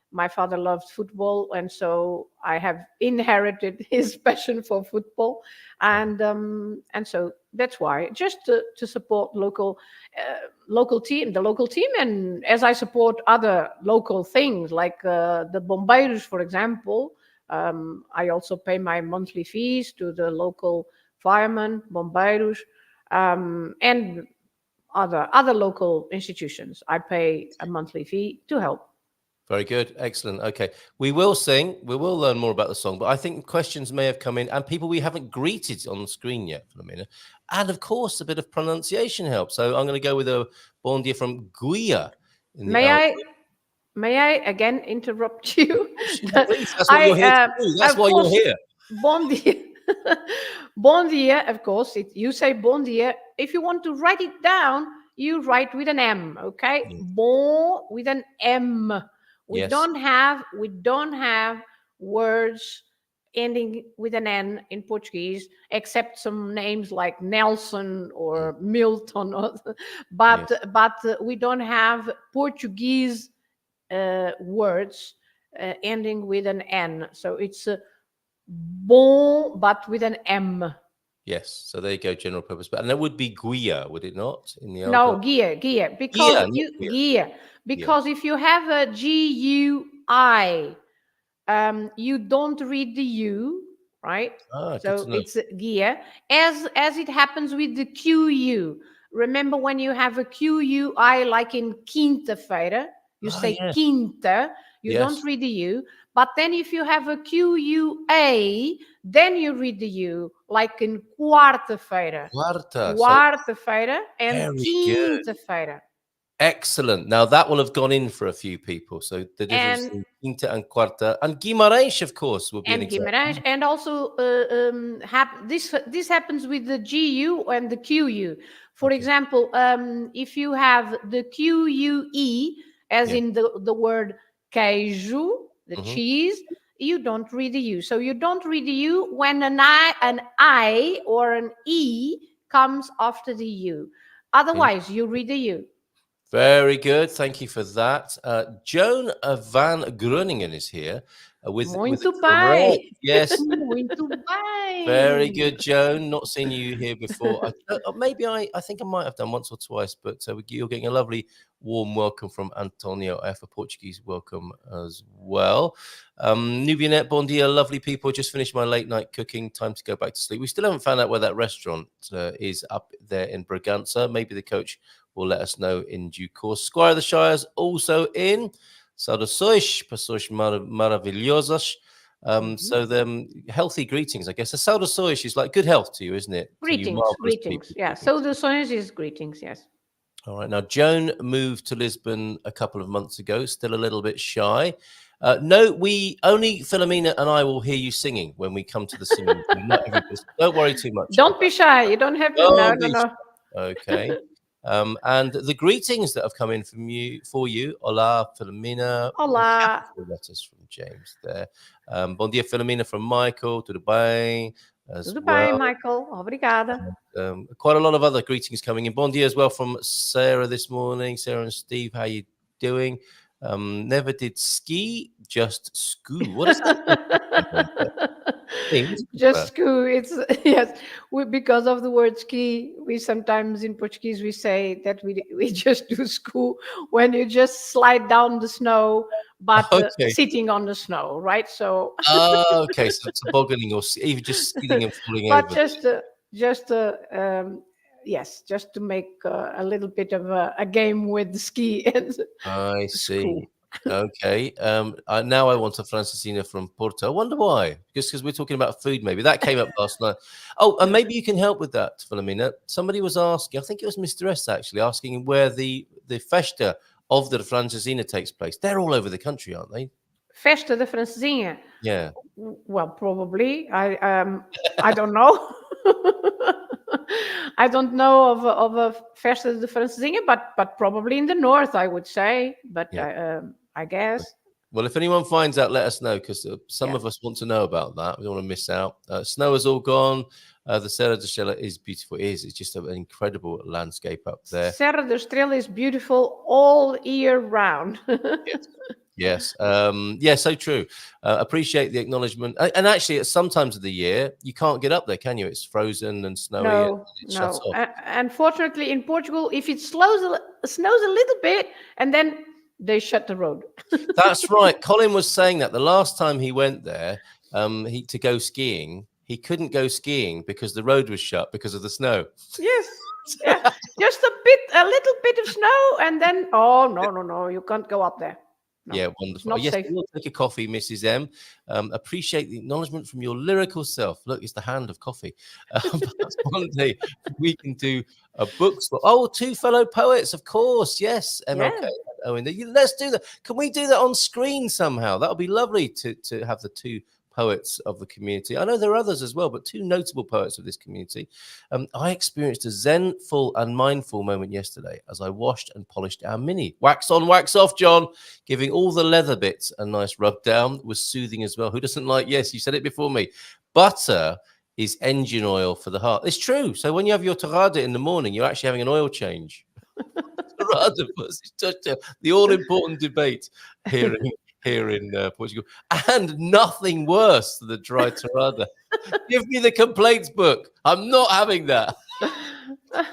my father loved football, and so I have inherited his passion for football, and so that's why, just to support the local team, and as I support other local things like the Bombeiros, for example. I also pay my monthly fees to the local firemen, Bombeiros, and other local institutions. I pay a monthly fee to help. Very good. Excellent. Okay. We will sing. We will learn more about the song, but I think questions may have come in and people we haven't greeted on the screen yet, Filomena. And of course, a bit of pronunciation helps. So I'm going to go with a bon dia from Guia. May I again interrupt you? Please, that's what you're here to do. That's why you're here. Bon dia. Bon dia, of course. You say bon dia. If you want to write it down, you write with an M, okay? Yes. Bon with an M. We don't have words ending with an N in Portuguese, except some names like Nelson or Milton, but we don't have Portuguese words ending with an N. So it's bon, but with an M. Yes. So there you go, general purpose. But and that would be guia, would it not? In the No, Algarve? gear, because Guia, not you guia. gear, because if you have a GUI, you don't read the U, right? Ah, good to So know. it's gear, as it happens with the QU. Remember when you have a QUI, like in quinta-feira, you Ah, say yes. quinta, you Yes. don't read the U. But then if you have a QUA, then you read the U, like in quarta-feira. Quarta. So Quarta-feira and very good. quinta-feira. Excellent. Now that will have gone in for a few people. So the difference And in quinta and quarta and Guimarães, of course, will be an example. Guimarães, and also this happens with the GU and the QU. For example, if you have the QUE, as in the word queijo, the cheese, you don't read the U. So you don't read the U when an I or an E comes after the U. Otherwise, you read the U. Very good. Thank you for that. Joan Van Groningen is here with Muito the bem. correct. Yes. Muito bem. Very good, Joan. Not seen you here before. Maybe I think I might have done once or twice, but you're getting a lovely warm welcome from Antonio. I have a Portuguese welcome as well. Nubianet, bon dia, lovely people. Just finished my late night cooking. Time to go back to sleep. We still haven't found out where that restaurant is up there in Bragança. Maybe the coach will let us know in due course. Squire of the Shires also in. Saudações, pessoas maravilhosas. So the healthy greetings, I guess. A saudações is like good health to you, isn't it? Greetings. Yeah. Saudações is greetings, yes. All right. Now, Joan moved to Lisbon a couple of months ago, still a little bit shy. No, we only Filomena and I will hear you singing when we come to the singing. Don't worry too much. Don't be shy. You don't have to. No. Okay. And the greetings that have come in for you. Hola, Filomena. Hola. Letters from James there. Bom dia, Filomena from Michael. Tudo bem? Tudo bem, Michael. Obrigada. Quite a lot of other greetings coming in. Bon dia as well from Sarah this morning. Sarah and Steve, how you doing? Never did ski, just skoo. What is that? Just skoo. It's yes. Because of the word ski, we sometimes in Portuguese we say that we just do skoo when you just slide down the snow, but sitting on the snow, right? So okay, so tobogganing or even just skidding and falling but over. Yes, just to make a little bit of a game with the ski and I see. Okay. Now I want a Francesina from Porto. I wonder why. Just because we're talking about food, maybe. That came up last night. Oh, and maybe you can help with that, Filomena. Somebody was asking, I think it was Mr. S actually, asking where the festa of the Francesina takes place. They're all over the country, aren't they? Festa da Francesinha? Yeah. Well, probably. I don't know. I don't know of a Festa da Francesinha, but probably in the north, I would say. But I guess. Well, if anyone finds out, let us know, because some of us want to know about that. We don't want to miss out. Snow is all gone. The Serra da Estrela is beautiful. It's just an incredible landscape up there. Serra da Estrela is beautiful all year round. Yes. So true. Appreciate the acknowledgement. And actually, at some times of the year, you can't get up there, can you? It's frozen and snowy. No. Unfortunately, in Portugal, if it snows a little bit, and then they shut the road. That's right. Colin was saying that the last time he went there to go skiing, he couldn't go skiing because the road was shut because of the snow. Yes. Yeah. Just a little bit of snow, and then no, you can't go up there. No, yeah, wonderful. Yes, we'll take a coffee, Mrs. M. Appreciate the acknowledgement from your lyrical self. Look, it's the hand of coffee. Perhaps one day we can do a book swap. Oh, two fellow poets, of course. Yes, MLK. Yeah. Owen, let's do that. Can we do that on screen somehow? That would be lovely to have the two poets of the community. I know there are others as well, but two notable poets of this community. I experienced a zenful and mindful moment yesterday as I washed and polished our Mini. Wax on, wax off, John. Giving all the leather bits a nice rub down was soothing as well. Who doesn't like, yes, you said it before me. Butter is engine oil for the heart. It's true. So when you have your torrada in the morning, you're actually having an oil change. The all-important debate here here in Portugal. And nothing worse than the dry torrada. Give me the complaints book. I'm not having that.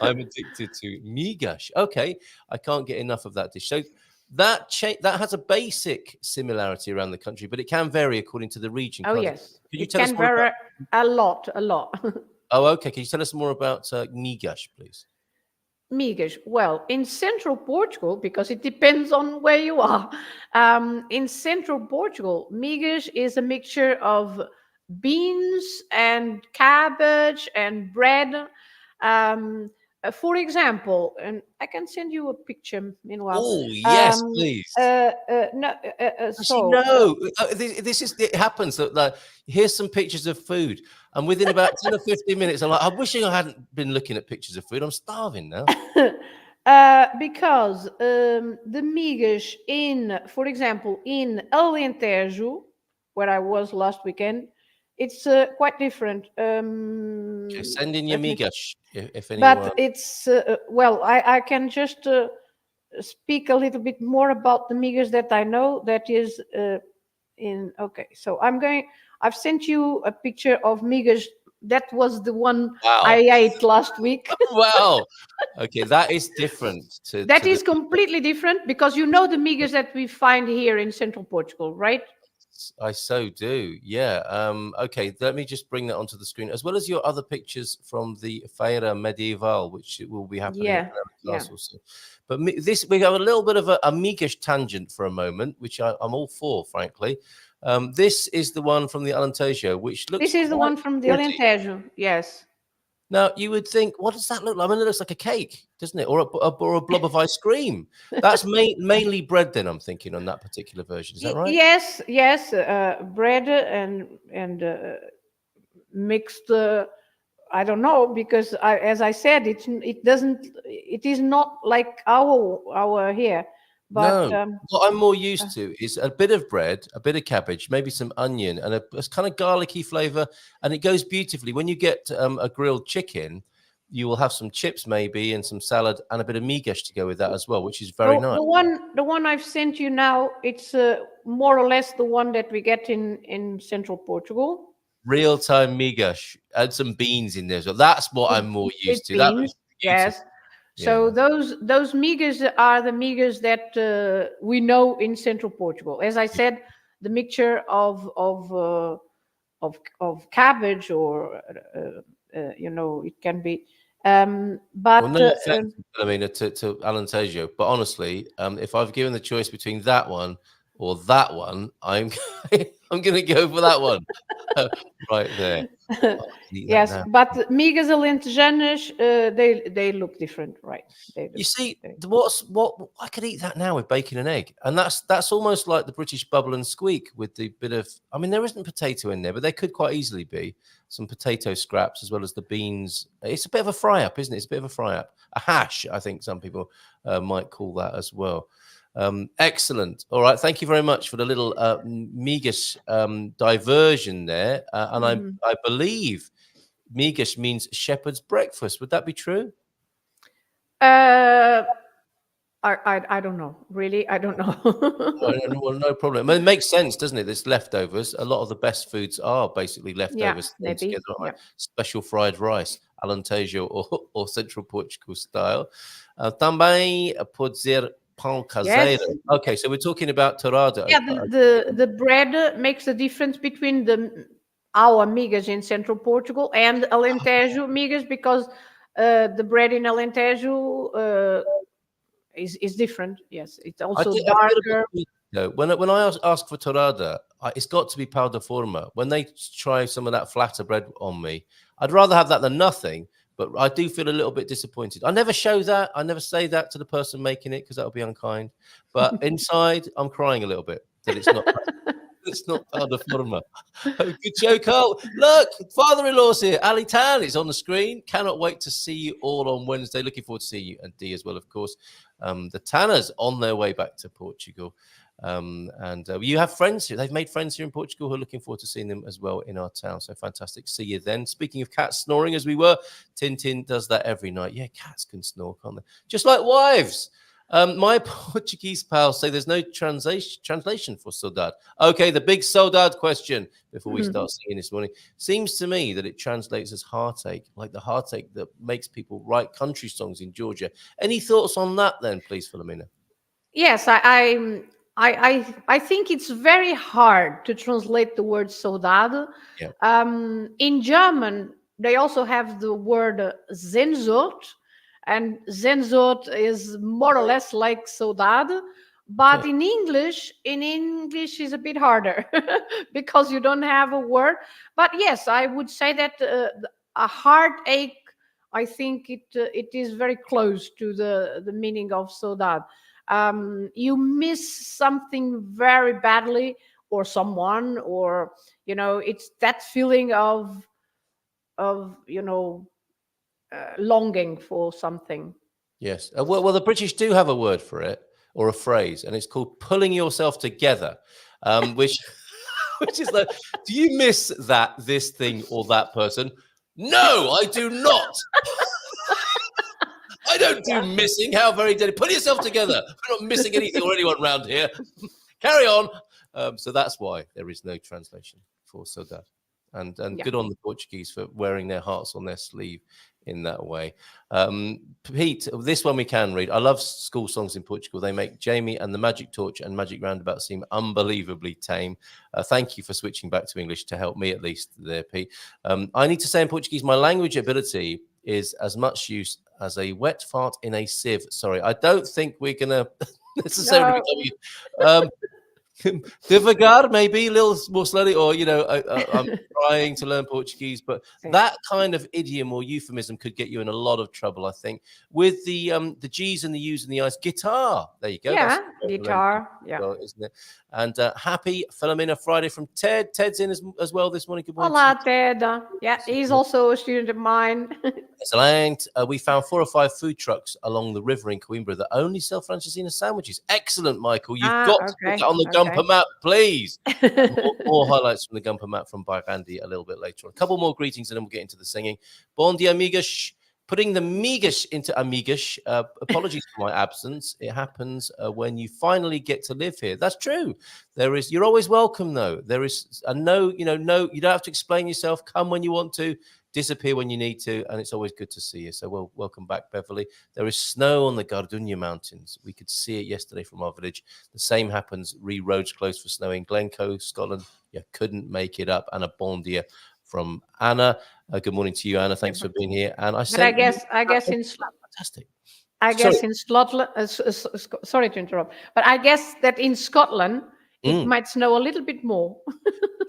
I'm addicted to migas. Okay, I can't get enough of that dish. So that has a basic similarity around the country, but it can vary according to the region. Oh, yes. Could you It tell us can more vary about... a lot. Oh, okay. Can you tell us more about migas, please? Migas. Well, in central Portugal, because it depends on where you are, in central Portugal, migas is a mixture of beans and cabbage and bread. For example, and I can send you a picture meanwhile. Oh, yes, please. No, Actually, no. This is it happens that like here's some pictures of food, and within about 10 or 15 minutes, I'm like, I'm wishing I hadn't been looking at pictures of food. I'm starving now. Because the migas for example, in Alentejo, where I was last weekend, it's quite different. Okay, send in your migas if anyone. But it's well, I can just speak a little bit more about the migas that I know. That is okay. So I've sent you a picture of migas. That was the one I ate last week. Wow. Okay, that is different. That is completely different, because you know the migas that we find here in central Portugal, right? I so do. Yeah. Okay, let me just bring that onto the screen, as well as your other pictures from the Feira Medieval, which will be happening at the castle soon. But we have a little bit of a migas tangent for a moment, which I'm all for, frankly. This is the one from the Alentejo, which looks. This is the one from the Alentejo, yes. Now, you would think, what does that look like? I mean, it looks like a cake, doesn't it? Or a blob of ice cream. That's mainly bread, then, I'm thinking, on that particular version. Is that right? Yes. Bread and mixed. I don't know, because as I said, it is not like our here. But no, what I'm more used to is a bit of bread, a bit of cabbage, maybe some onion, and a kind of garlicky flavor, and it goes beautifully. When you get a grilled chicken, you will have some chips maybe and some salad and a bit of migas to go with that as well, which is very nice. The one I've sent you now, it's more or less the one that we get in central Portugal. Real-time migas, add some beans in there. So that's what I'm more used to. Beans, yes. So those migas are the migas that we know in central Portugal. As I said, the mixture of cabbage, or it can be. But well, no offense, I mean, to Alentejo, but honestly, if I've given the choice between that one or that one, I'm going to go for that one right there. Yes, but migas alentejanas, they look different, right? You see, what I could eat that now with bacon and egg, and that's almost like the British bubble and squeak with the bit of. I mean, there isn't potato in there, but there could quite easily be some potato scraps as well as the beans. It's a bit of a fry up, isn't it? It's a bit of a fry up, a hash. I think some people might call that as well. Excellent. All right. Thank you very much for the little migas diversion there. And I believe migas means shepherd's breakfast. Would that be true? I don't know. Really, I don't know. Well, no problem. I mean, it makes sense, doesn't it? There's leftovers. A lot of the best foods are basically leftovers together. Right? Special fried rice, Alentejo or Central Portugal style. Também pode ser pão caseiro. Yes. Okay, so we're talking about torrada. Yeah, the bread makes the difference between our migas in Central Portugal and Alentejo migas, because the bread in Alentejo is different. Yes, it's also darker. When I ask for torrada, it's got to be pão de forma. When they try some of that flatter bread on me, I'd rather have that than nothing. But I do feel a little bit disappointed. I never show that. I never say that to the person making it, because that would be unkind. But inside, I'm crying a little bit that it's not. It's not pão de forma. Good show, Carl. Look, father-in-law's here. Ali Tan is on the screen. Cannot wait to see you all on Wednesday. Looking forward to seeing you, and Dee as well, of course. The Tanners on their way back to Portugal. And you have friends here. They've made friends here in Portugal who are looking forward to seeing them as well in our town. So fantastic. See you then. Speaking of cats snoring, as we were, Tintin does that every night. Yeah, cats can snore, can't they? Just like wives. My Portuguese pals say there's no translation for saudade. Okay, the big saudade question before we start singing this morning. Seems to me that it translates as heartache, like the heartache that makes people write country songs in Georgia. Any thoughts on that then, please, Filomena? Yes, I think it's very hard to translate the word saudade. Yeah. In German, they also have the word Sehnsucht, and Sehnsucht is more or less like saudade. But Okay. in English is a bit harder because you don't have a word. But yes, I would say that a heartache. I think it is very close to the meaning of saudade. You miss something very badly, or someone, or it's that feeling of longing for something. Yes. Well, the British do have a word for it, or a phrase, and it's called pulling yourself together, which which is like, do you miss this thing, or that person? No, I do not. I don't do missing. How very dead. Put yourself together. We're not missing anything or anyone around here. Carry on. So that's why there is no translation for saudade. And good on the Portuguese for wearing their hearts on their sleeve in that way. Pete, this one we can read. I love school songs in Portugal. They make Jamie and the Magic Torch and Magic Roundabout seem unbelievably tame. Thank you for switching back to English to help me at least there, Pete. I need to say in Portuguese, my language ability is as much use as a wet fart in a sieve. Sorry, I don't think we're going to necessarily become devagar, maybe a little more slowly, or I'm trying to learn Portuguese, but that kind of idiom or euphemism could get you in a lot of trouble, I think, with the G's and the U's and the I's. Guitar, there you go. Yeah, guitar. Yeah, well, isn't it? And happy Filomena Friday from Ted. Ted's in as well this morning. Good morning. Hola, Ted. Yeah, he's also a student of mine. Excellent. We found 4 or 5 food trucks along the river in Coimbra that only sell Francesinha sandwiches. Excellent, Michael. You've got to put that on the Gumper map, please. more highlights from the Gumper map from Andy a little bit later on. A couple more greetings and then we'll get into the singing. Bon dia, amigas. Putting the migas into amigas. Apologies for my absence. It happens when you finally get to live here. That's true. You're always welcome, though. There is a no, you don't have to explain yourself. Come when you want to, disappear when you need to, and it's always good to see you. So welcome back, Beverly. There is snow on the Gardunha Mountains. We could see it yesterday from our village. The same happens. Roads closed for snow in Glencoe, Scotland. You couldn't make it up. And a bon dia from Anna. Good morning to you, Anna. Thanks for being here. And I guess in fantastic. In Scotland. Sorry to interrupt, but I guess that in Scotland it might snow a little bit more.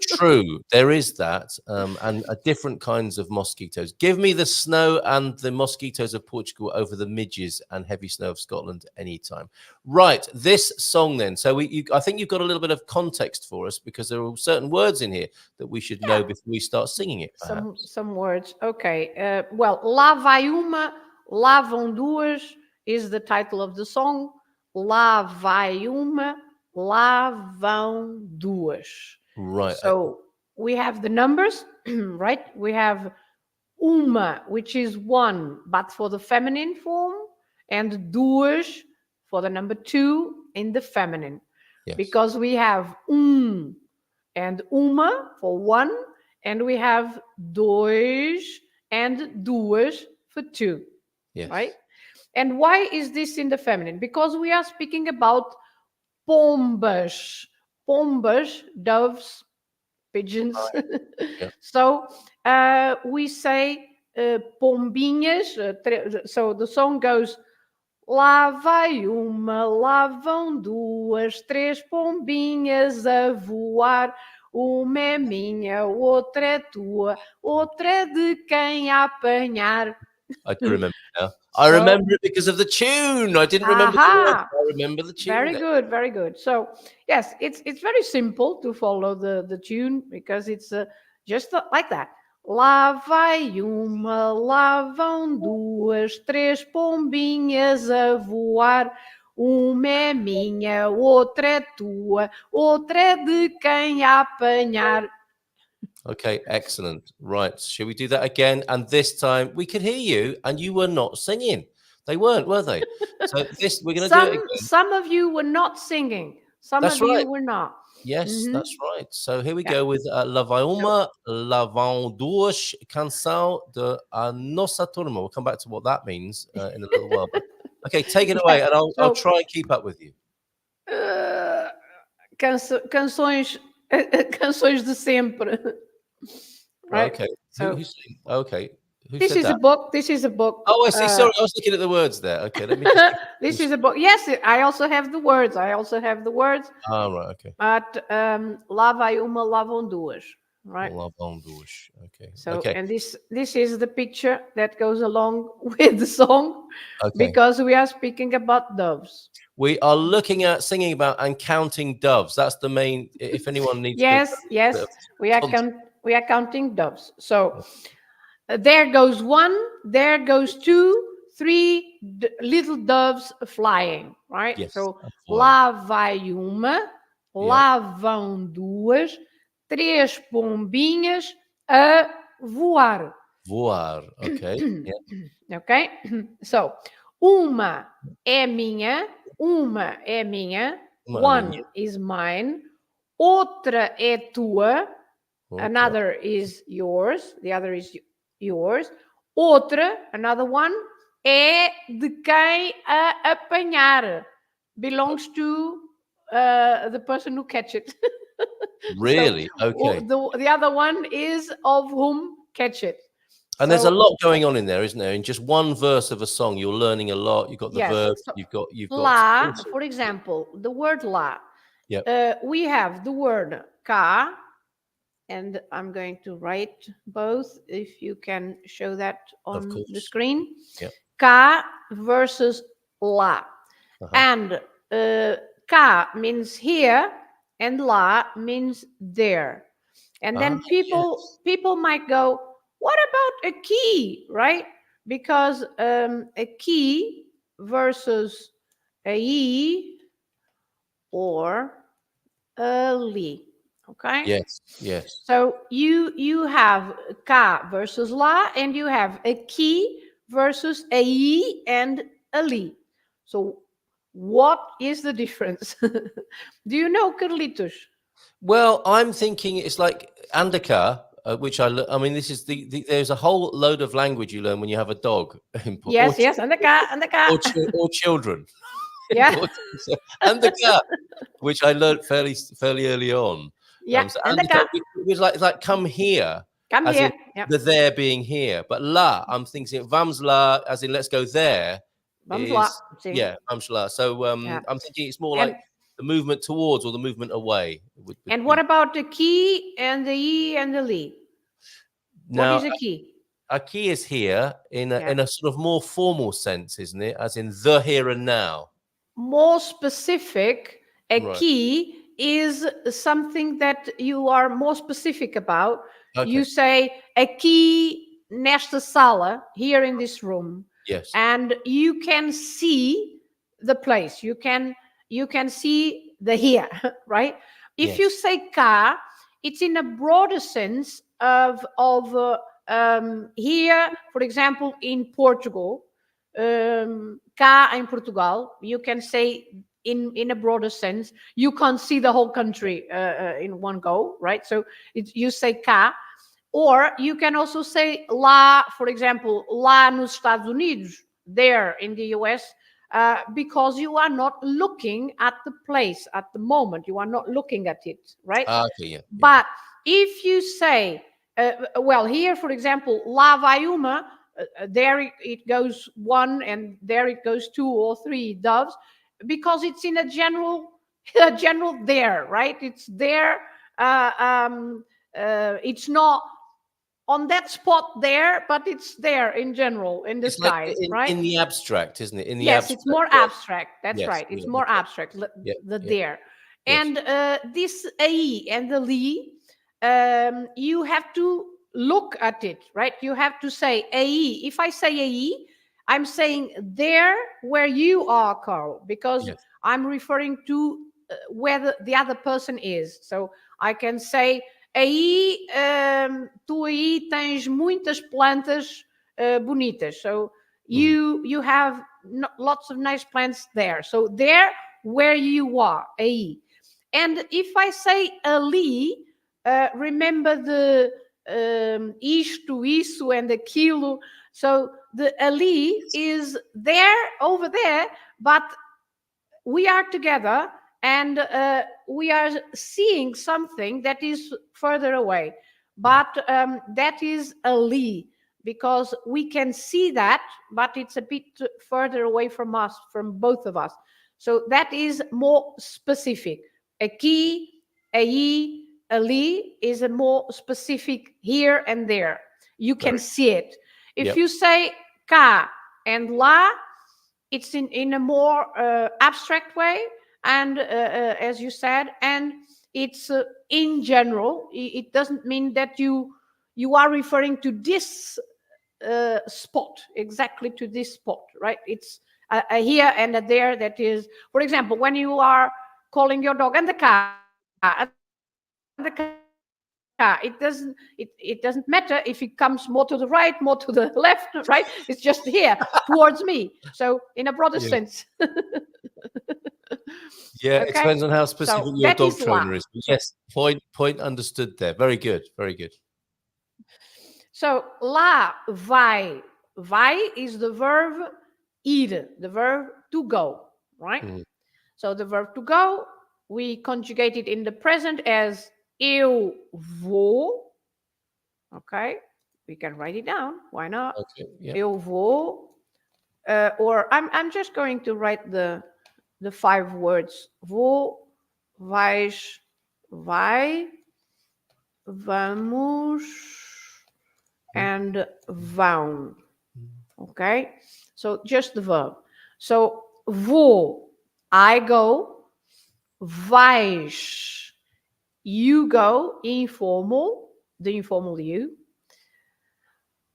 True, there is that, and different kinds of mosquitoes. Give me the snow and the mosquitoes of Portugal over the midges and heavy snow of Scotland anytime. Right, this song then. So I think you've got a little bit of context for us because there are certain words in here that we should know before we start singing it. Some words. Okay. Well, Lá vai uma, lá vão duas is the title of the song. Lá vai uma, lá vão duas. Right. So we have the numbers, right? We have uma, which is 1, but for the feminine form, and duas for the number 2 in the feminine. Yes. Because we have and uma for 1, and we have dois and duas for 2. Yes. Right? And why is this in the feminine? Because we are speaking about pombas. Pombas, doves, pigeons. Yeah. So we say pombinhas. So the song goes: lá vai uma, lá vão duas, 3 pombinhas a voar. Uma é minha, outra é tua, outra é de quem apanhar. I do remember now. I remember it because of the tune. I didn't remember the words. I remember the tune. Very good, very good. So yes, it's very simple to follow the tune because it's just like that. Lá vai uma, lá vão duas, 3 pombinhas a voar. Uma é minha, outra é tua, outra é de quem apanhar. Okay, excellent. Right, shall we do that again? And this time we could hear you and you were not singing. They weren't, were they? So this we're going to do it again. Some of you were not singing. Some That's of right. you were not. Yes, that's right. So here we Yeah. go with La Vai Uma, La Vão Duas, canção de a nossa turma. We'll come back to what that means in a little while. But okay, take it away, and I'll try and keep up with you. Canções de sempre. Right? Okay. So Who's saying? Okay. Who this said is that? a book. This is a book. Oh, I see. Sorry, I was looking at the words there. Okay, let me just. This is a book. Yes, I also have the words. Oh, right. Okay. But lá vai uma, lá vão duas. Right. La Vão Duas. Okay. So okay. and this is the picture that goes along with the song, Okay. because we are speaking about doves. We are looking at singing about and counting doves. That's the main. If anyone needs. Yes, we are counting doves. So there goes one, there goes two, three little doves flying, right? Yes, So flying. lá vai uma, lá vão duas, três pombinhas a voar. Voar. Okay. Yeah. Okay? So uma é minha, one is mine, outra é tua, another is yours, the other is yours, outra, another one, é de quem a apanhar, belongs to the person who catch it. Really? So, okay. The other one is of whom catch it. And there's a lot going on in there, isn't there? In just one verse of a song, you're learning a lot. You've got the verb. So You've got lá, for example, the word lá. Yeah. We have the word cá, and I'm going to write both. If you can show that on the screen. Yeah. Cá versus lá, and cá means here, and lá means there. And then people might go, what about a key, right? Because a key versus a e or a li, okay? Yes. So you have cá versus lá, and you have a key versus a e and a li. So what is the difference? Do you know, Carlitos? Well, I'm thinking it's like andaka, which I mean, this is there's a whole load of language you learn when you have a dog. Yes, andaka. Or children. Yeah. Andaka, which I learned fairly early on. Yeah, so andaka, it was like come here. Come here. The there being here. But la, I'm thinking vamos lá, as in let's go there. Vamos lá. Yeah, vamos lá. So I'm thinking it's more like the movement towards or the movement away. And what about the key and the e and the li? Now, what is a key? A key is here in a sort of more formal sense, isn't it? As in the here and now. More specific, a key is something that you are more specific about. Okay. You say a key nesta sala, here in this room. Yes. And you can see the place. You can see the here, right? If you say cá, it's in a broader sense of here, for example, in Portugal, cá in Portugal, you can say in a broader sense. You can't see the whole country in one go, right? So you say cá. Or you can also say lá, for example, lá nos Estados Unidos, there in the US, because you are not looking at the place at the moment. You are not looking at it, right? Okay, yeah. But if you say, well, here, for example, lá vai uma, there it goes one, and there it goes two or three doves, because it's in a general there, right? It's there. It's not on that spot there, but it's there in general in the sky, right? In the abstract, isn't it? Yes, it's more abstract. That's right. It's more abstract. There. And this ae and the li, you have to look at it, right? You have to say ae. If I say ae, I'm saying there where you are, Carl, because I'm referring to where the other person is. So I can say, aí, tu aí tens muitas plantas bonitas. So You have lots of nice plants there. So there where you are, aí. And if I say ali, remember the isto, isso, and aquilo. So the ali is there, over there, but we are together and we are seeing something that is further away. But that is ali, because we can see that, but it's a bit further away from us, from both of us. So that is more specific. Aqui, aí, ali is a more specific here and there. You can see it. If you say cá and lá, it's in a more abstract way, and as you said, and it's in general. It doesn't mean that you are referring to this spot, exactly to this spot, right? It's a here and a there. That is, for example, when you are calling your dog and the car, it doesn't matter if it comes more to the right, more to the left, right? It's just here towards me. So in a broader sense. Yeah, it depends on how specific your dog trainer is. But yes, point understood there. Very good, very good. So lá vai. Vai is the verb ir, the verb to go, right? So the verb to go, we conjugate it in the present as eu vou. Okay, we can write it down. Why not? Okay, eu vou. Or I'm just going to write the 5 words. Vou, vais, vai, vamos, and vão. Okay, so just the verb. So vou, I go. Vais, you go, informal, the informal you.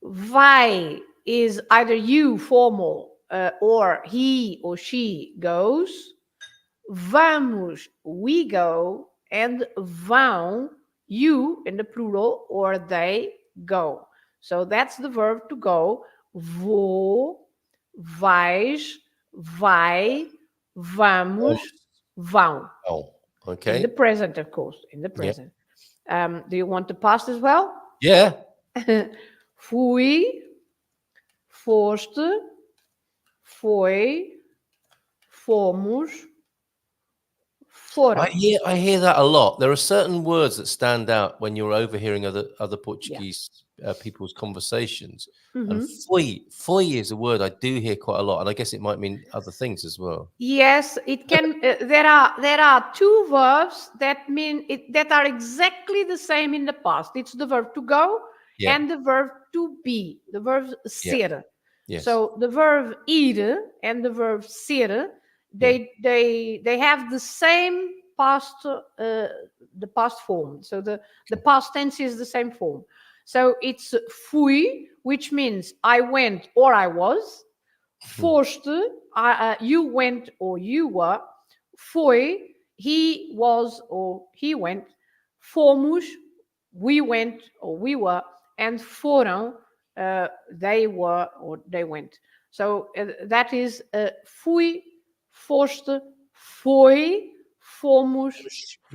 Vai is either you, formal, or he or she goes. Vamos, we go. And vão, you, in the plural, or they go. So that's the verb to go. Vou, vais, vai, vamos, vão. Oh, okay. In the present, of course. In the present. Do you want the past as well? Yeah. Fui, foste, foi, fomos, foram. I hear that a lot. There are certain words that stand out when you're overhearing other Portuguese people's conversations. And foi is a word I do hear quite a lot, and I guess it might mean other things as well. Yes, it can. There are 2 verbs that mean that are exactly the same in the past. It's the verb to go and the verb to be, the verb ser. Yes. So the verb ir and the verb ser, they have the same past, the past form. So the past tense is the same form. So it's fui, which means I went or I was. Foste, you went or you were. Foi, he was or he went. Fomos, we went or we were. And foram, they were or they went. So that is fui, foste, foi, fomos,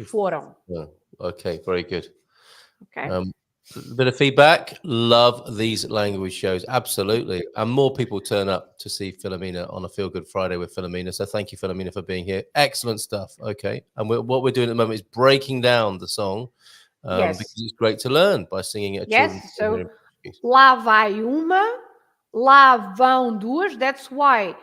foram. Okay, very good. Okay. A bit of feedback. Love these language shows. Absolutely. And more people turn up to see Filomena on a Feel Good Friday with Filomena. So thank you, Filomena, for being here. Excellent stuff. Okay. And what we're doing at the moment is breaking down the song. Because it's great to learn by singing it. Yes. So lá vai uma, lá vão duas. That's why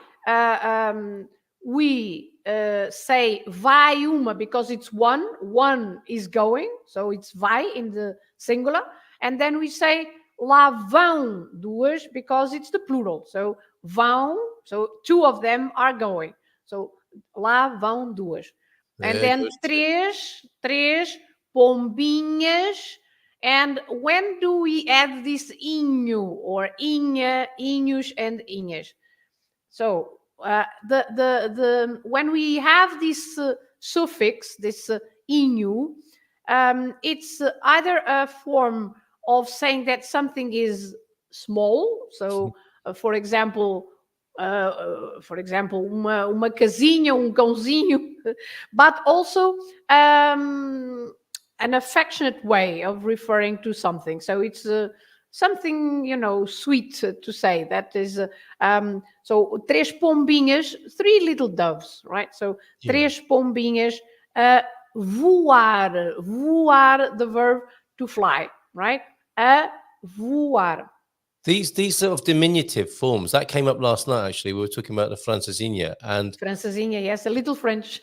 we say vai uma, because it's one is going, so it's vai in the singular, and then we say lá vão duas because it's the plural, so vão, so 2 of them are going, so lá vão duas. And then três pombinhas. And when do we add this inho or inha, inhos and inhas? So when we have this suffix, this inho, it's either a form of saying that something is small. So For example, uma casinha, cãozinho, but also an affectionate way of referring to something. So it's something, sweet to say. That is, so três pombinhas, 3 little doves, right? So três pombinhas, voar, the verb to fly, right? Voar. These sort of diminutive forms that came up last night. Actually, we were talking about the francesinha and Francesinha, yes, a little French.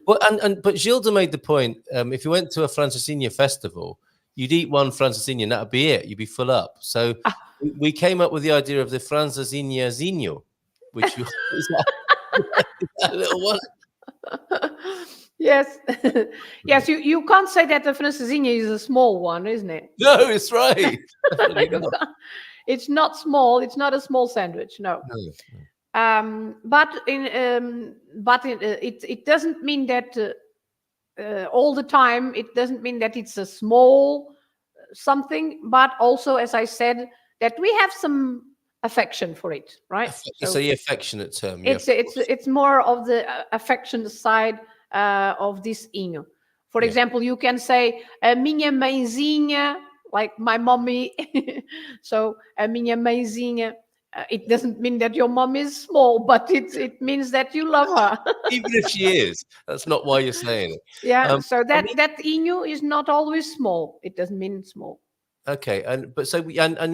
well, but Gilda made the point. If you went to a francesinha festival, you'd eat one francesinha, and that'd be it. You'd be full up. So we came up with the idea of the francesinha zinho, which is that little one. Yes. Yes, you can't say that the francesinha is a small one, isn't it? No, it's right. Definitely not. It's not small. It's not a small sandwich. No. But it doesn't mean that all the time. It doesn't mean that it's a small something. But also, as I said, that we have some affection for it, right? It's the affectionate term. It's more of the affection side of this inho. For example, you can say a minha mãezinha, like my mommy. So a minha mãezinha. It doesn't mean that your mom is small, but it means that you love her. Even if she is, that's not why you're saying it. Yeah. So that inho is not always small. It doesn't mean small. Okay, and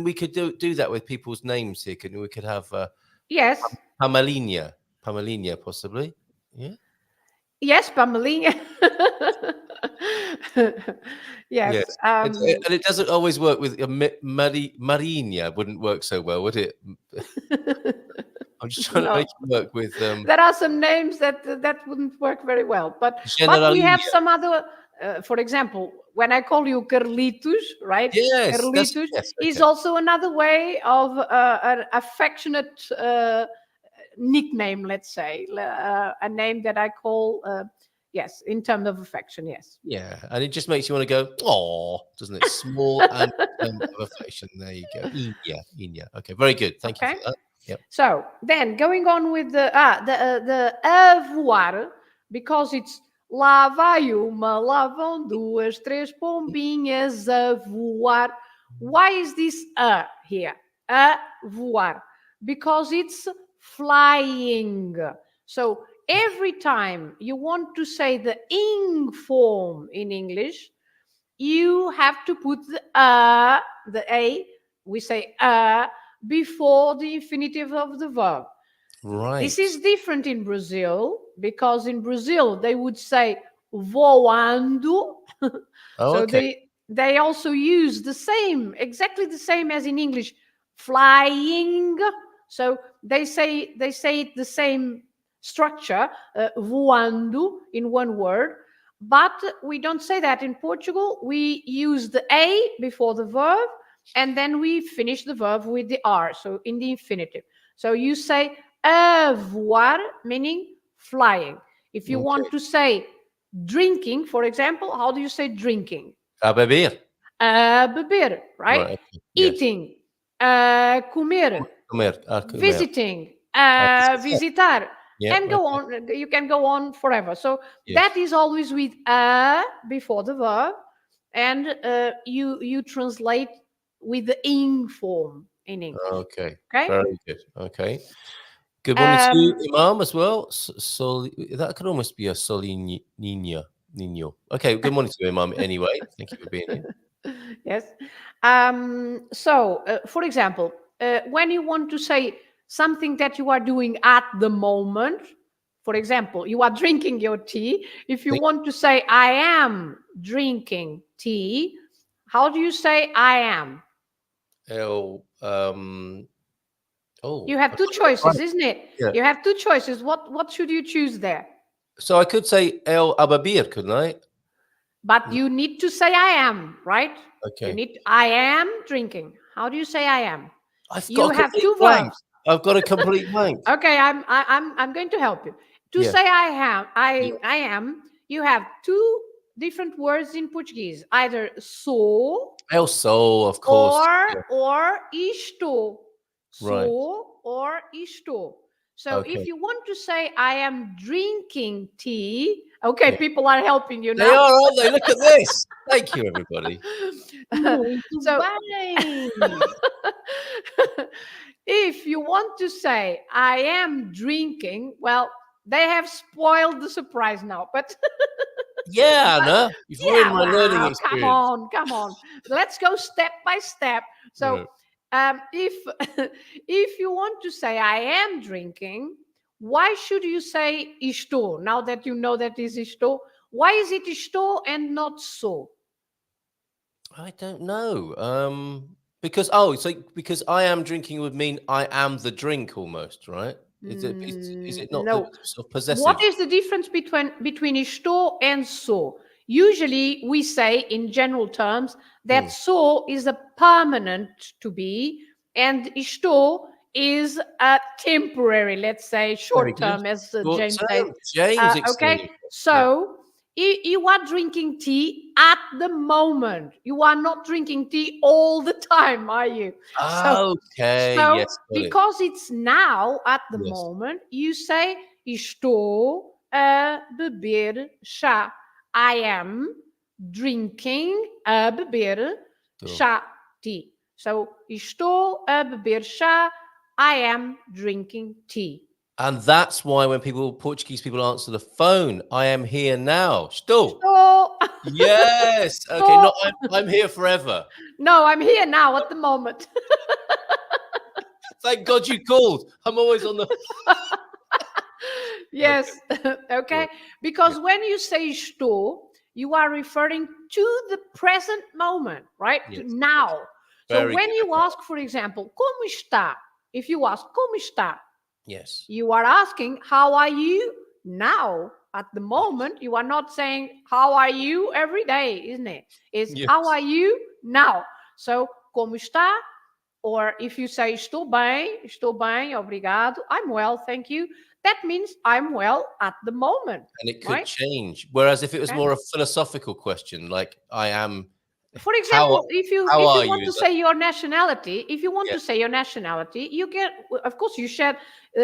we could do that with people's names here. We could have yes, Pamelinha, possibly. Yeah. Yes, Pamelinha. Yes. And it doesn't always work with Marinha. Wouldn't work so well, would it? I'm just trying to make it work with. There are some names that wouldn't work very well, but we have some other. For example, when I call you Carlitos, right? Yes, Carlitos is also another way of an affectionate nickname, let's say, a name that I call, yes, in terms of affection, yes. Yeah, and it just makes you want to go, oh, doesn't it? Small and of affection. There you go. Inya. Okay, very good. Thank you for that. Yep. So then going on with the voar, because it's lá vai uma, lá vão duas, três pombinhas a voar. Why is this here? A voar. Because it's flying. So every time you want to say the ing form in English, you have to put the a, we say before the infinitive of the verb. Right. This is different in Brazil, because in Brazil they would say voando. So they also use the same, exactly the same as in English, flying. So they say it the same structure, voando in one word, but we don't say that in Portugal. We use the a before the verb, and then we finish the verb with the r, so in the infinitive. So you say a voar, meaning flying. If you want to say drinking, for example, how do you say drinking? A beber. A beber, right? Yes. Eating, comer. Visiting, visitar, and go on. You can go on forever. So that is always with a before the verb, and you translate with the ing form in English. Okay. Very good. Okay. Good morning to you, Imam, as well. That could almost be a Nino. Okay. Good morning to you, Imam. Anyway, thank you for being here. Yes. So, for example, when you want to say something that you are doing at the moment, for example, you are drinking your tea. If you want to say, I am drinking tea, how do you say I am? You have two choices, isn't it? Yeah. You have two choices. What should you choose there? So I could say el ababir, couldn't I? But you need to say I am, right? Okay. I am drinking. How do you say I am? You have two verbs. I've got a complete blank. Okay, I'm going to help you. To say I am, you have two different words in Portuguese. Either sou. Eu sou, of course. Or isto. Right. sou or estou. So Okay. if you want to say I am drinking tea, okay, Yeah. people are helping you They now. are, aren't they? Look at this. Thank you, everybody. Muito So- bem. If you want to say I am drinking, well, they have spoiled the surprise now. But Yeah, Anna. You've ruined my learning wow, experience. come on. Let's go step by step. So, if if you want to say I am drinking, why should you say estou? Now that you know that is estou, why is it estou and not so? I don't know. Because because I am drinking would mean I am the drink almost, right? Is it not the No. sort of possessive? What is the difference between estou and so? Usually we say in general terms that so is a permanent to be and estou is a temporary, let's say short term, as Short James term. says. James Okay, explained. so you are drinking tea at the moment. You are not drinking tea all the time, are you? Okay. So Yes. Got it. because it's now at the Yes. moment, you say estou a beber chá. I am drinking a beber chá, tea. So estou a beber chá. I am drinking tea. And that's why when Portuguese people answer the phone, I am here now. Estou. So Yes. Okay. Not I'm here forever. no, I'm here now at the moment. Thank God you called. I'm always on the. Yes. Okay. Right. Because when you say estou, you are referring to the present moment, right? Yes. Now. So Very when good. you ask, for example, como está? If you ask como está, Yes. you are asking how are you now at the moment. You are not saying how are you every day, isn't it? It's Yes. how are you now? So como está? Or if you say estou bem, obrigado, I'm well, thank you. That means I'm well at the moment. And it could right? change. Whereas if it was Okay. more a philosophical question, like I am. For example, if you want to you? say your nationality, you get, of course, you should.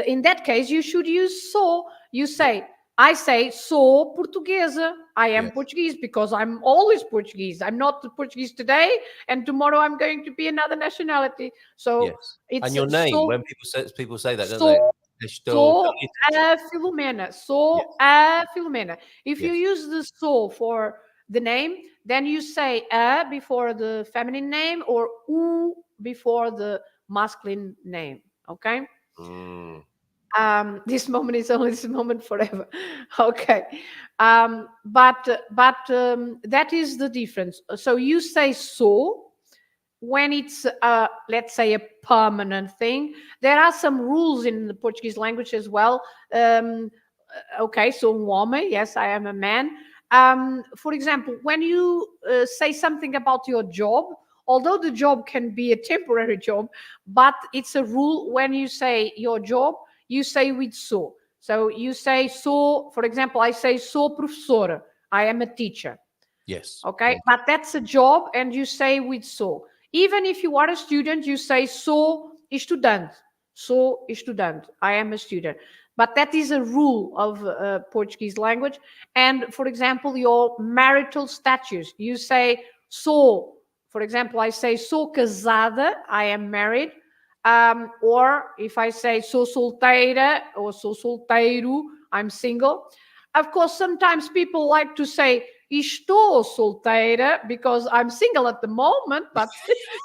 In that case, you should use so. You say, I say sou portuguesa. I am Yes. Portuguese because I'm always Portuguese. I'm not Portuguese today, and tomorrow I'm going to be another nationality. So Yes. it's And your name, so, when people say that, don't so they? Sou a Filomena. Sou a Filomena. If you Yes. use the sou for the name, then you say a before the feminine name or u before the masculine name. Okay. Mm. This moment is only this moment forever. Okay. But that is the difference. So you say so when it's let's say a permanent thing. There are some rules in the Portuguese language as well. Okay, so homem, yes, I am a man. For example, when you say something about your job, although the job can be a temporary job, but it's a rule. When you say your job, you say with so. So you say so, for example, I say sou professora. I am a teacher. Yes. Okay, Yes. but that's a job and you say with so. Even if you are a student, you say sou estudante. Sou estudante. I am a student. But that is a rule of Portuguese language. And for example, your marital status, you say sou. For example, I say sou casada. I am married. Or if I say sou solteira or sou solteiro, I'm single. Of course, sometimes people like to say estou solteira because I'm single at the moment, but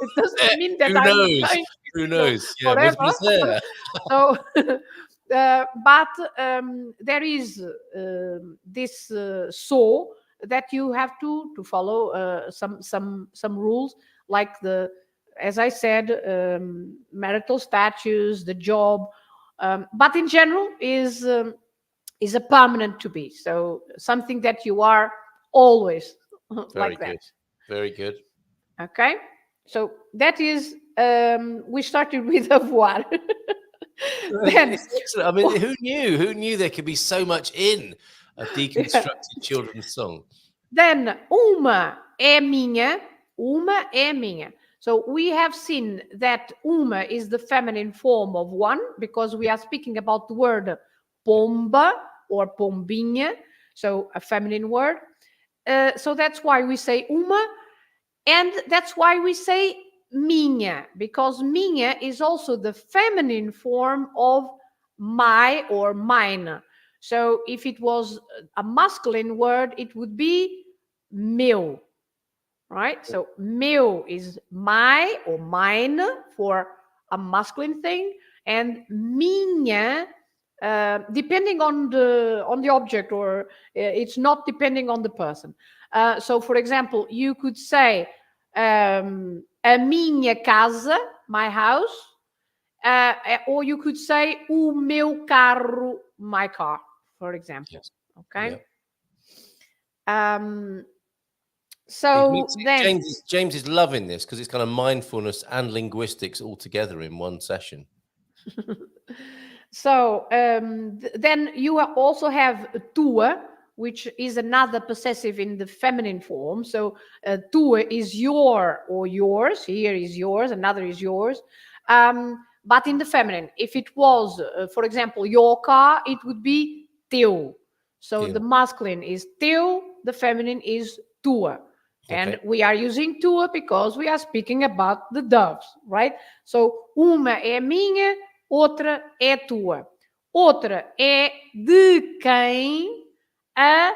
it doesn't mean that Who I'm knows? going Who knows? Yeah, forever. was there? So, but there is this so that you have to follow some rules, like as I said, marital status, the job, but in general is a permanent to be. So something that you are always like that. Very good. Okay. So that is, we started with avoir. Then, Excellent. I mean, who knew? Who knew there could be so much in a deconstructed children's song? then uma é minha. So we have seen that uma is the feminine form of one, because we are speaking about the word pomba or pombinha, so a feminine word. So that's why we say uma, and that's why we say minha, because minha is also the feminine form of my or mine. So if it was a masculine word, it would be meu, right? So meu is my or mine for a masculine thing, and minha, depending on the object, or it's not depending on the person. So, for example, you could say a minha casa, my house, or you could say o meu carro, my car, for example. Yes. Okay. Yep. So then James is loving this because it's kind of mindfulness and linguistics all together in one session. So then you also have tua, which is another possessive in the feminine form. So tua is your or yours. Here is yours, another is yours. But in the feminine, if it was, for example, your car, it would be teu. So the masculine is teu, the feminine is tua. And we are using tua because we are speaking about the doves, right? So uma é minha, outra é tua. Outra é de quem a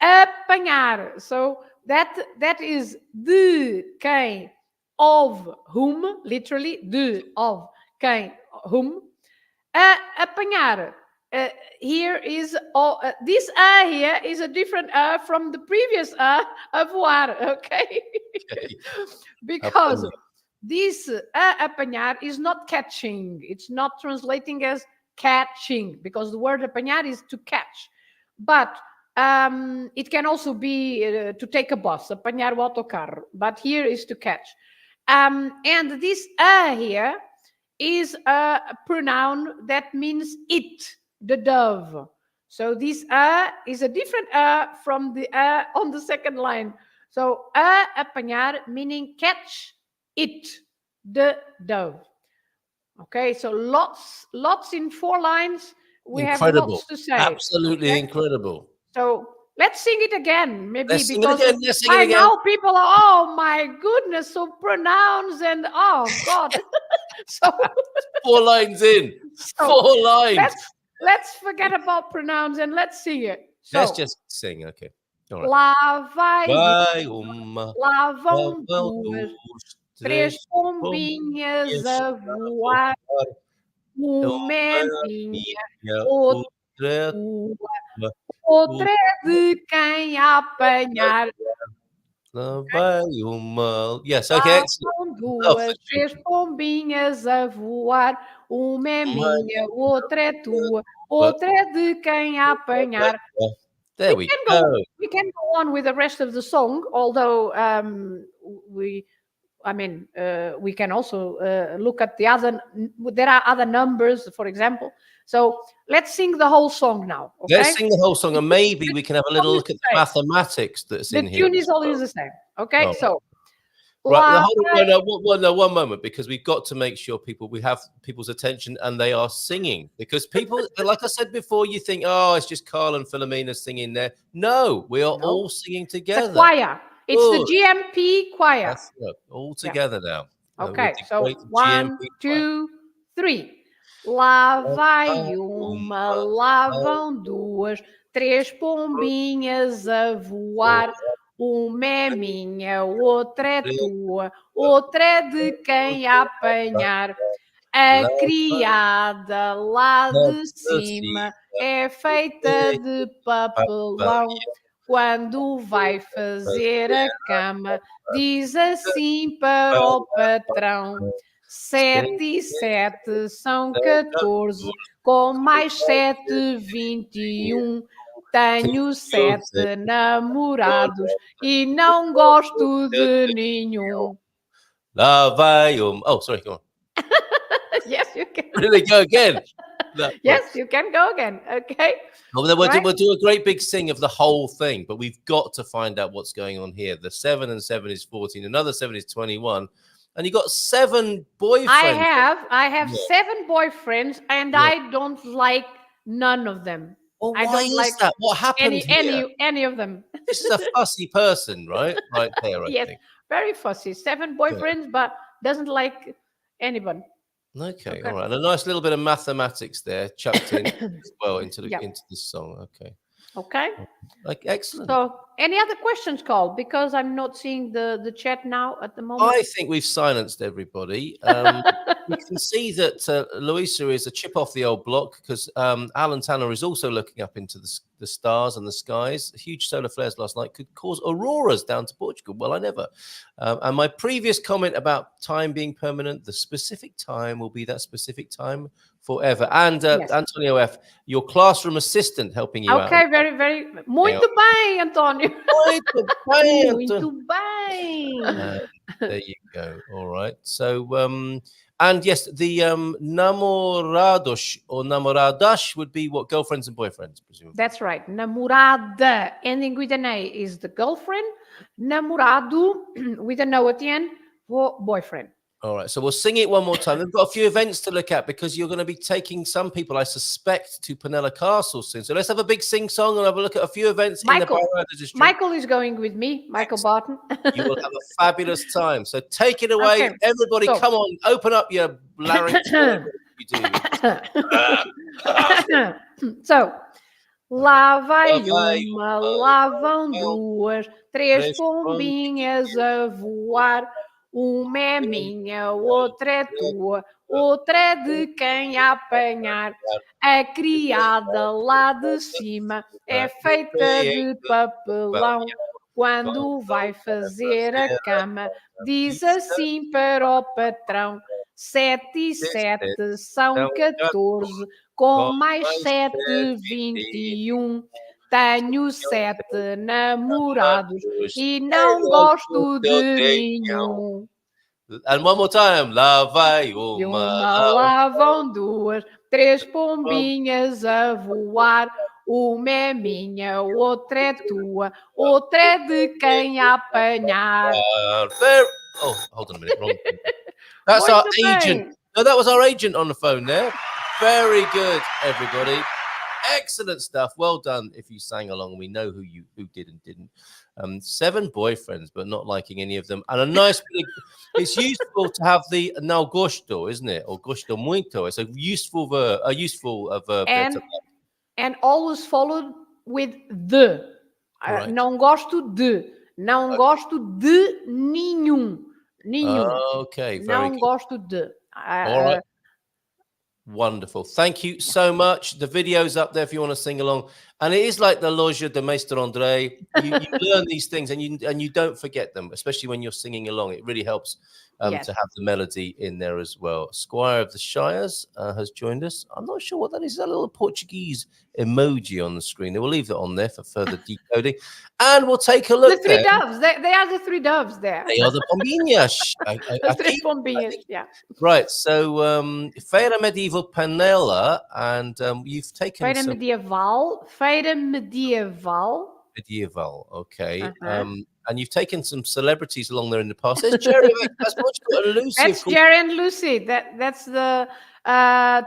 apanhar. So that is de quem, of whom, literally, de, of, quem, whom. Apanhar. Here is this here is a different from the previous voar, okay? Because this apanhar is not catching. It's not translating as catching, because the word apanhar is to catch. But it can also be to take a bus, apanhar o autocarro. But here is to catch. And this here is a pronoun that means it, the dove. So this is a different from the on the second line. So apanhar, meaning catch it, the dove. Okay, so lots in 4 lines. We have lots to say. Absolutely incredible. So let's sing it again, maybe, let's because sing it again. by now people are, oh my goodness, so pronouns and oh God. So 4 lines in. So 4 lines. Let's forget about pronouns and let's sing it. So, let's just sing, okay. All right. Lá vão 2, 3 pombinhas a voar. Uma é minha, outra é de quem apanhar. Yes, okay. São 2, 3 pombinhas a voar. Uma é minha, outra é tua, outra é de quem apanhar. There we go. We can go on with the rest of the song, although we can also look at the other. There are other numbers, for example. So let's sing the whole song now. Okay? Let's sing the whole song, and maybe we can have a little look at the mathematics that's in here. The tune is always the same. Okay, so. Right, one moment, because we've got to make sure we have people's attention and they are singing. Because people, like I said before, you think, oh, it's just Carl and Filomena singing there. No, we are all singing together. It's a choir. It's the GMP choir. That's right. All together now. Okay, so 1, 2, 3. Lá vai uma, lá vão 2, 3 pombinhas a voar. Uma é minha, outra é tua, outra é de quem apanhar. A criada lá de cima é feita de papelão. Quando vai fazer a cama, diz assim para o patrão: 7 e 7 são 14, com mais 7, 21. Tenho 7 namorados e não gosto de nenhum. Lá vai oh, sorry, go on. Yes, you can. Really, go again. Yes, you can go again. Okay. Well, we'll do a great big sing of the whole thing, but we've got to find out what's going on here. The 7 and 7 is 14. Another 7 is 21. And you got 7 boyfriends. I have Yeah. 7 boyfriends, and Yeah. I don't like none of them. Well, I why don't is like that? What happened here? any of them. This is a fussy person, right? Right there, I Yes, think. very fussy. 7 Okay. boyfriends, but doesn't like anyone. Okay, Okay. all right. And a nice little bit of mathematics there chucked in as well into Yeah. this song. Okay. Okay. Like excellent. So, any other questions, Carl? Because I'm not seeing the chat now at the moment. I think we've silenced everybody. You can see that Louisa is a chip off the old block because Alan Tanner is also looking up into the stars and the skies. Huge solar flares last night could cause auroras down to Portugal. Well, I never. And my previous comment about time being permanent, the specific time will be that specific time forever. And Yes. Antonio F., your classroom assistant helping you out. Okay, very, very. Muito bem, António. Muito bem, Muito bem. there you go. All right. So, and yes, the namorados or namoradas would be what, girlfriends and boyfriends, presumably. That's right. Namorada ending with an A is the girlfriend. Namorado with an O at the end for boyfriend. All right. So we'll sing it one more time. We've got a few events to look at because you're going to be taking some people, I suspect, to Penella Castle soon. So let's have a big sing song and have a look at a few events in the Bayreuth district. Michael is going with me, Michael Barton. You will have a fabulous time. So take it away. Okay. Everybody, come on, open up your larynx. You do. So, lá vai uma, lá vão duas, 3 pombinhas a voar. Uma é minha, outra é tua, outra é de quem apanhar. A criada lá de cima é feita de papelão. Quando vai fazer a cama, diz assim para o patrão: 7 e 7 são 14, com mais 7, 21. Tenho 7 namorados e não gosto de nenhum. And one more time. Lá vai uma, lá vão 2, 3 pombinhas a voar. Uma é minha, outra é tua, outra é de quem apanhar. Oh, hold on a minute. Wrong. That's our agent. No, that was our agent on the phone there. Very good, everybody. Excellent stuff. Well done. If you sang along, we know who did and didn't. 7 boyfriends, but not liking any of them. And a nice bit of, it's useful to have the não gosto, isn't it? Or gosto muito. It's a useful verb. And always followed with the. Right. Não gosto de. Não gosto de nenhum. Okay. Não Good. gosto de. All right. Wonderful. Thank you so much. The video's up there if you want to sing along. And it is like the Loja de Meister André. You learn these things and you don't forget them, especially when you're singing along. It really helps to have the melody in there as well. Squire of the Shires has joined us. I'm not sure what that is. Is that a little Portuguese emoji on the screen? We'll leave that on there for further decoding. And we'll take a look. The 3 doves. They are the 3 doves there. They are the pombinhas. The 3 pombinhas, yeah. Right. So, Feira Medieval Panella, and you've taken Feira Medieval. Medieval, okay. And you've taken some celebrities along there in the past. There's Jerry and Lucy. That's Jerry and Lucy. That's the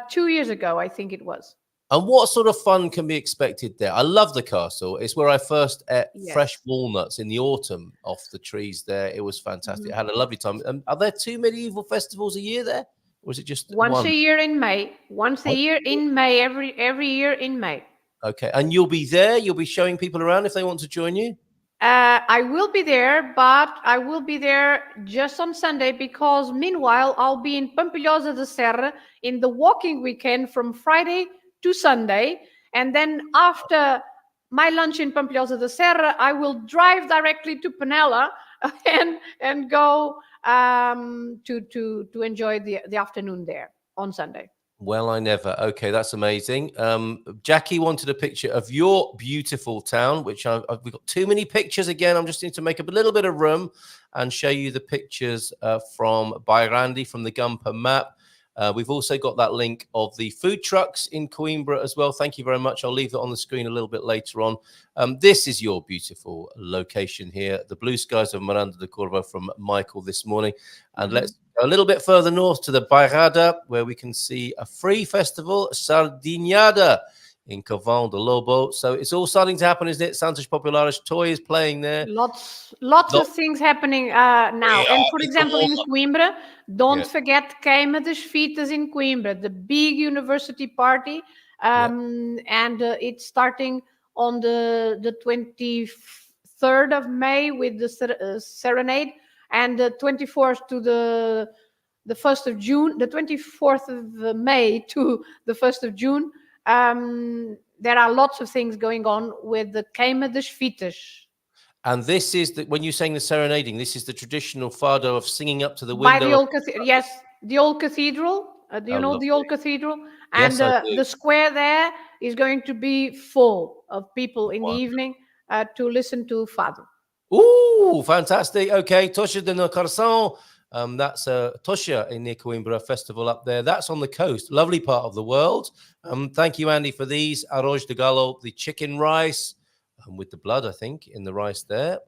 2 years ago, I think it was. And what sort of fun can be expected there? I love the castle. It's where I first ate fresh walnuts in the autumn off the trees there. It was fantastic. I had a lovely time. Are there 2 medieval festivals a year there? Or is it just once a year in May? Once a year in May, every year in May. Okay. And you'll be there? You'll be showing people around if they want to join you? I will be there, but I will be there just on Sunday because meanwhile, I'll be in Pampilhosa da Serra in the walking weekend from Friday to Sunday. And then after my lunch in Pampilhosa da Serra, I will drive directly to Penella and go to enjoy the afternoon there on Sunday. Well, I never. Okay, that's amazing. Jackie wanted a picture of your beautiful town, which we've got too many pictures again. I'm just need to make up a little bit of room and show you the pictures from Bayrandi from the Gumper map. We've also got that link of the food trucks in Coimbra as well. Thank you very much. I'll leave that on the screen a little bit later on. This is your beautiful location here, the blue skies of Miranda de Corvo from Michael this morning. And let's go a little bit further north to the Bairrada, where we can see a free festival, Sardinhada, in Cavão de Lobo. So it's all starting to happen, isn't it? Santos Populares, Toy is playing there. Lots of things happening now. And for example, in Coimbra, don't forget Queima das Fitas in Coimbra, the big university party. And it's starting on the 23rd of May with the serenade, and the 24th to the 1st of June, the 24th of May to the 1st of June. There are lots of things going on with the Queima das Fitas. And this is when you're saying the serenading, this is the traditional fado of singing up to the window. By the old cathedral, yes, the old cathedral. Do you know the old cathedral? And yes, the square there is going to be full of people in the evening to listen to fado. Ooh, fantastic. Okay, Tocha de no Coração. That's Tocha in the Coimbra festival up there. That's on the coast. Lovely part of the world. Thank you, Andy, for these. Arroz de Galo, the chicken rice with the blood, I think, in the rice there,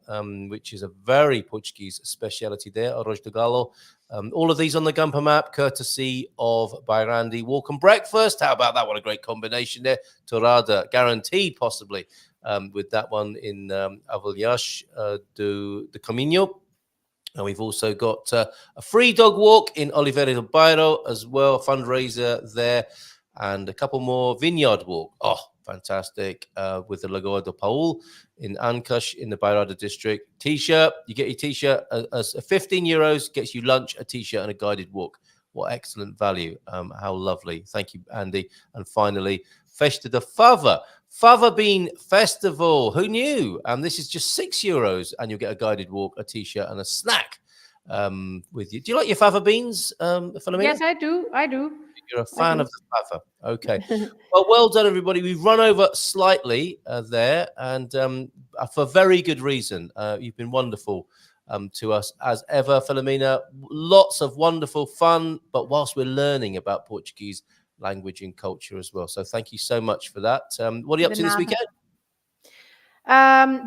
which is a very Portuguese speciality there, Arroz de Galo. All of these on the Gumper map, courtesy of Bairrandi. Walk and breakfast. How about that? What a great combination there. Torrada, guaranteed, possibly, with that one in Avilhas do Caminho. And we've also got a free dog walk in Oliveira do Bairro as well, fundraiser there, and a couple more vineyard walk. Oh, fantastic, with the Lagoa do Paul in Ancash in the Bairrada district. T-shirt, you get your T-shirt, 15 euros gets you lunch, a T-shirt and a guided walk. What excellent value. How lovely. Thank you, Andy. And finally, Festa da Fava. Fava Bean Festival. Who knew? This is just €6, and you'll get a guided walk, a T-shirt, and a snack with you. Do you like your fava beans, Filomena? Yes, I do. You're a fan of the fava. Okay. Well done, everybody. We've run over slightly there, and for very good reason. You've been wonderful to us as ever, Filomena. Lots of wonderful fun, but whilst we're learning about Portuguese language and culture as well. So thank you so much for that. What are you up to this weekend?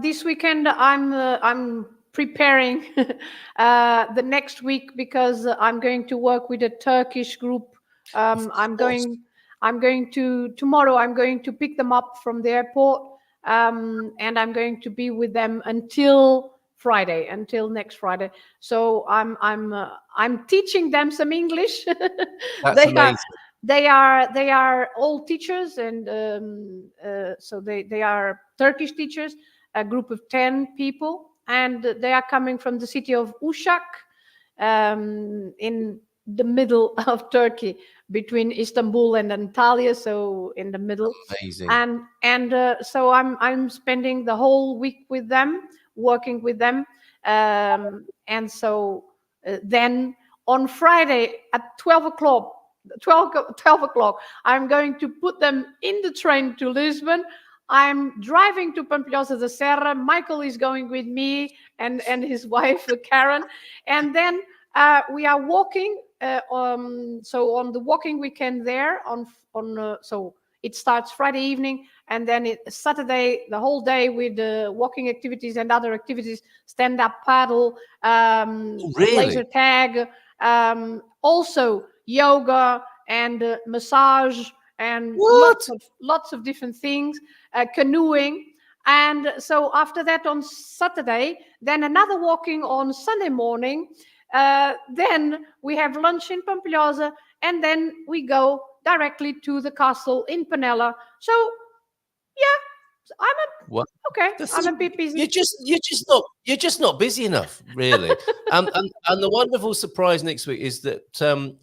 This weekend I'm preparing the next week, because I'm going to work with a Turkish group. Tomorrow I'm going to pick them up from the airport, and I'm going to be with them until next Friday. So I'm teaching them some English. That's amazing. They are all teachers, and so they are Turkish teachers, a group of 10 people, and they are coming from the city of Uşak, in the middle of Turkey, between Istanbul and Antalya, so in the middle. Amazing. And so I'm spending the whole week with them, working with them, and so then on Friday at 12 o'clock, I'm going to put them in the train to Lisbon. I'm driving to Pampilhosa da Serra. Michael is going with me and his wife, Karen. And then we are walking. So on the walking weekend there, so it starts Friday evening, and then Saturday, the whole day with walking activities and other activities, stand-up paddle, laser tag, also yoga and massage, and lots of different things, canoeing. And so after that on Saturday, then another walking on Sunday morning, then we have lunch in Pampilhosa, and then we go directly to the castle in Penella. So yeah, I'm a bit busy. You're just not busy enough, really. And the wonderful surprise next week is that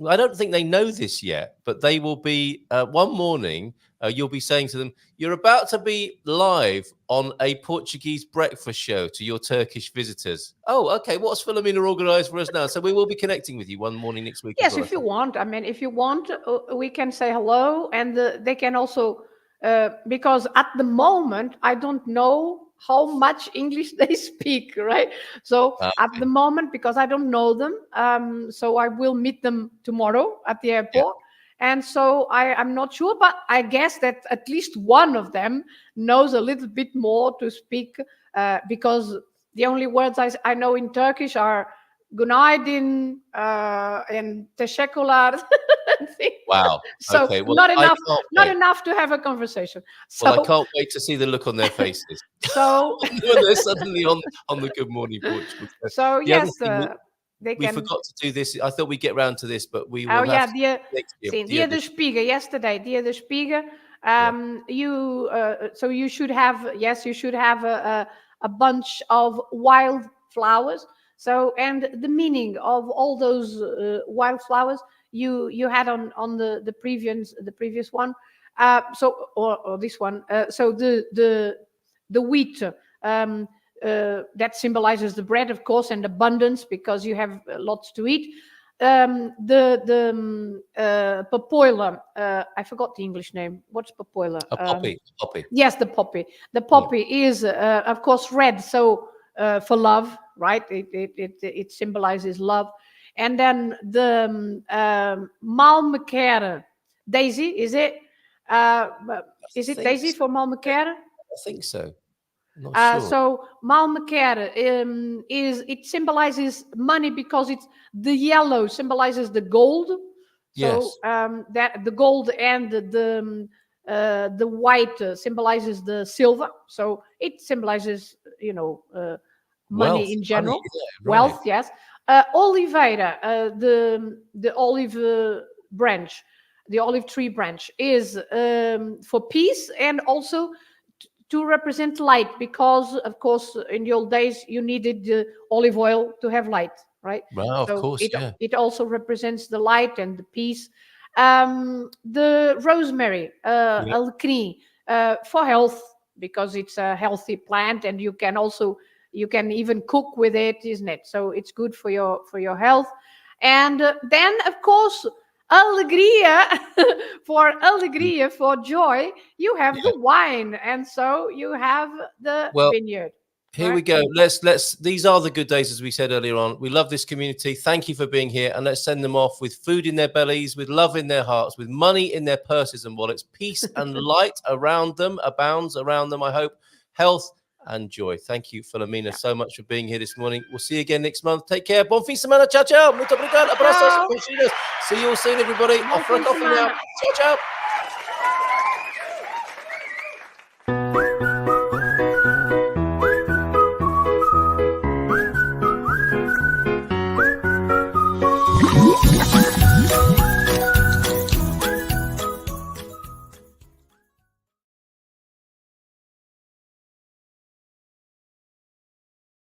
I don't think they know this yet, but they will be one morning. You'll be saying to them, "You're about to be live on a Portuguese breakfast show to your Turkish visitors." Oh, okay. What's Filomena organised for us now? So we will be connecting with you one morning next week. Yes, if you want. I mean, if you want, we can say hello, and they can also. Because at the moment, I don't know how much English they speak, right? So at the moment, because I don't know them, so I will meet them tomorrow at the airport. And so I'm not sure, but I guess that at least one of them knows a little bit more to speak, because the only words I know in Turkish are günaydin and teşekkürler. Wow. So Okay. Well, not enough to have a conversation. So, well, I can't wait to see the look on their faces. So when they're suddenly on the Good Morning Portugal. So The yes, we forgot to do this. I thought we'd get round to this, but we will have Dia the de Spiegel yesterday. Dia de Spiegel. You should have a bunch of wild flowers. So, and the meaning of all those wild flowers you had on the previous one. Or this one. So the wheat. That symbolizes the bread, of course, and abundance, because you have lots to eat. The papoila, I forgot the English name. What's papoila? A poppy. Poppy. Yes, the poppy. The poppy is, of course, red. So for love, right? It symbolizes love. And then the Malmekere daisy, is it? Is it daisy for Malmekere? I think so. Not sure. So Malmekere it symbolizes money, because it's the yellow symbolizes the gold. Yes. So that the gold and the white symbolizes the silver. So it symbolizes money Wealth, in general. money, yeah, right. Wealth, yes. Oliveira, the olive branch, the olive tree branch is for peace, and also to represent light, because of course in the old days you needed the olive oil to have light, right? Wow, So of course, it also represents the light and the peace. The rosemary, alecrim, for health, because it's a healthy plant, and you can even cook with it, isn't it? So it's good for your health. And then, of course, alegria, for joy, you have the wine, and so you have the vineyard. Here we go. Let's these are the good days, as we said earlier on. We love this community. Thank you for being here, and let's send them off with food in their bellies, with love in their hearts, with money in their purses and wallets. Peace and light around them, abounds around them, I hope. Health and joy. Thank you, Filomena, so much for being here this morning. We'll see you again next month. Take care. Bon fin de semana. Ciao, ciao. Muito obrigado. Abraços. See you all soon, everybody. Off for a coffee now. Ciao, ciao.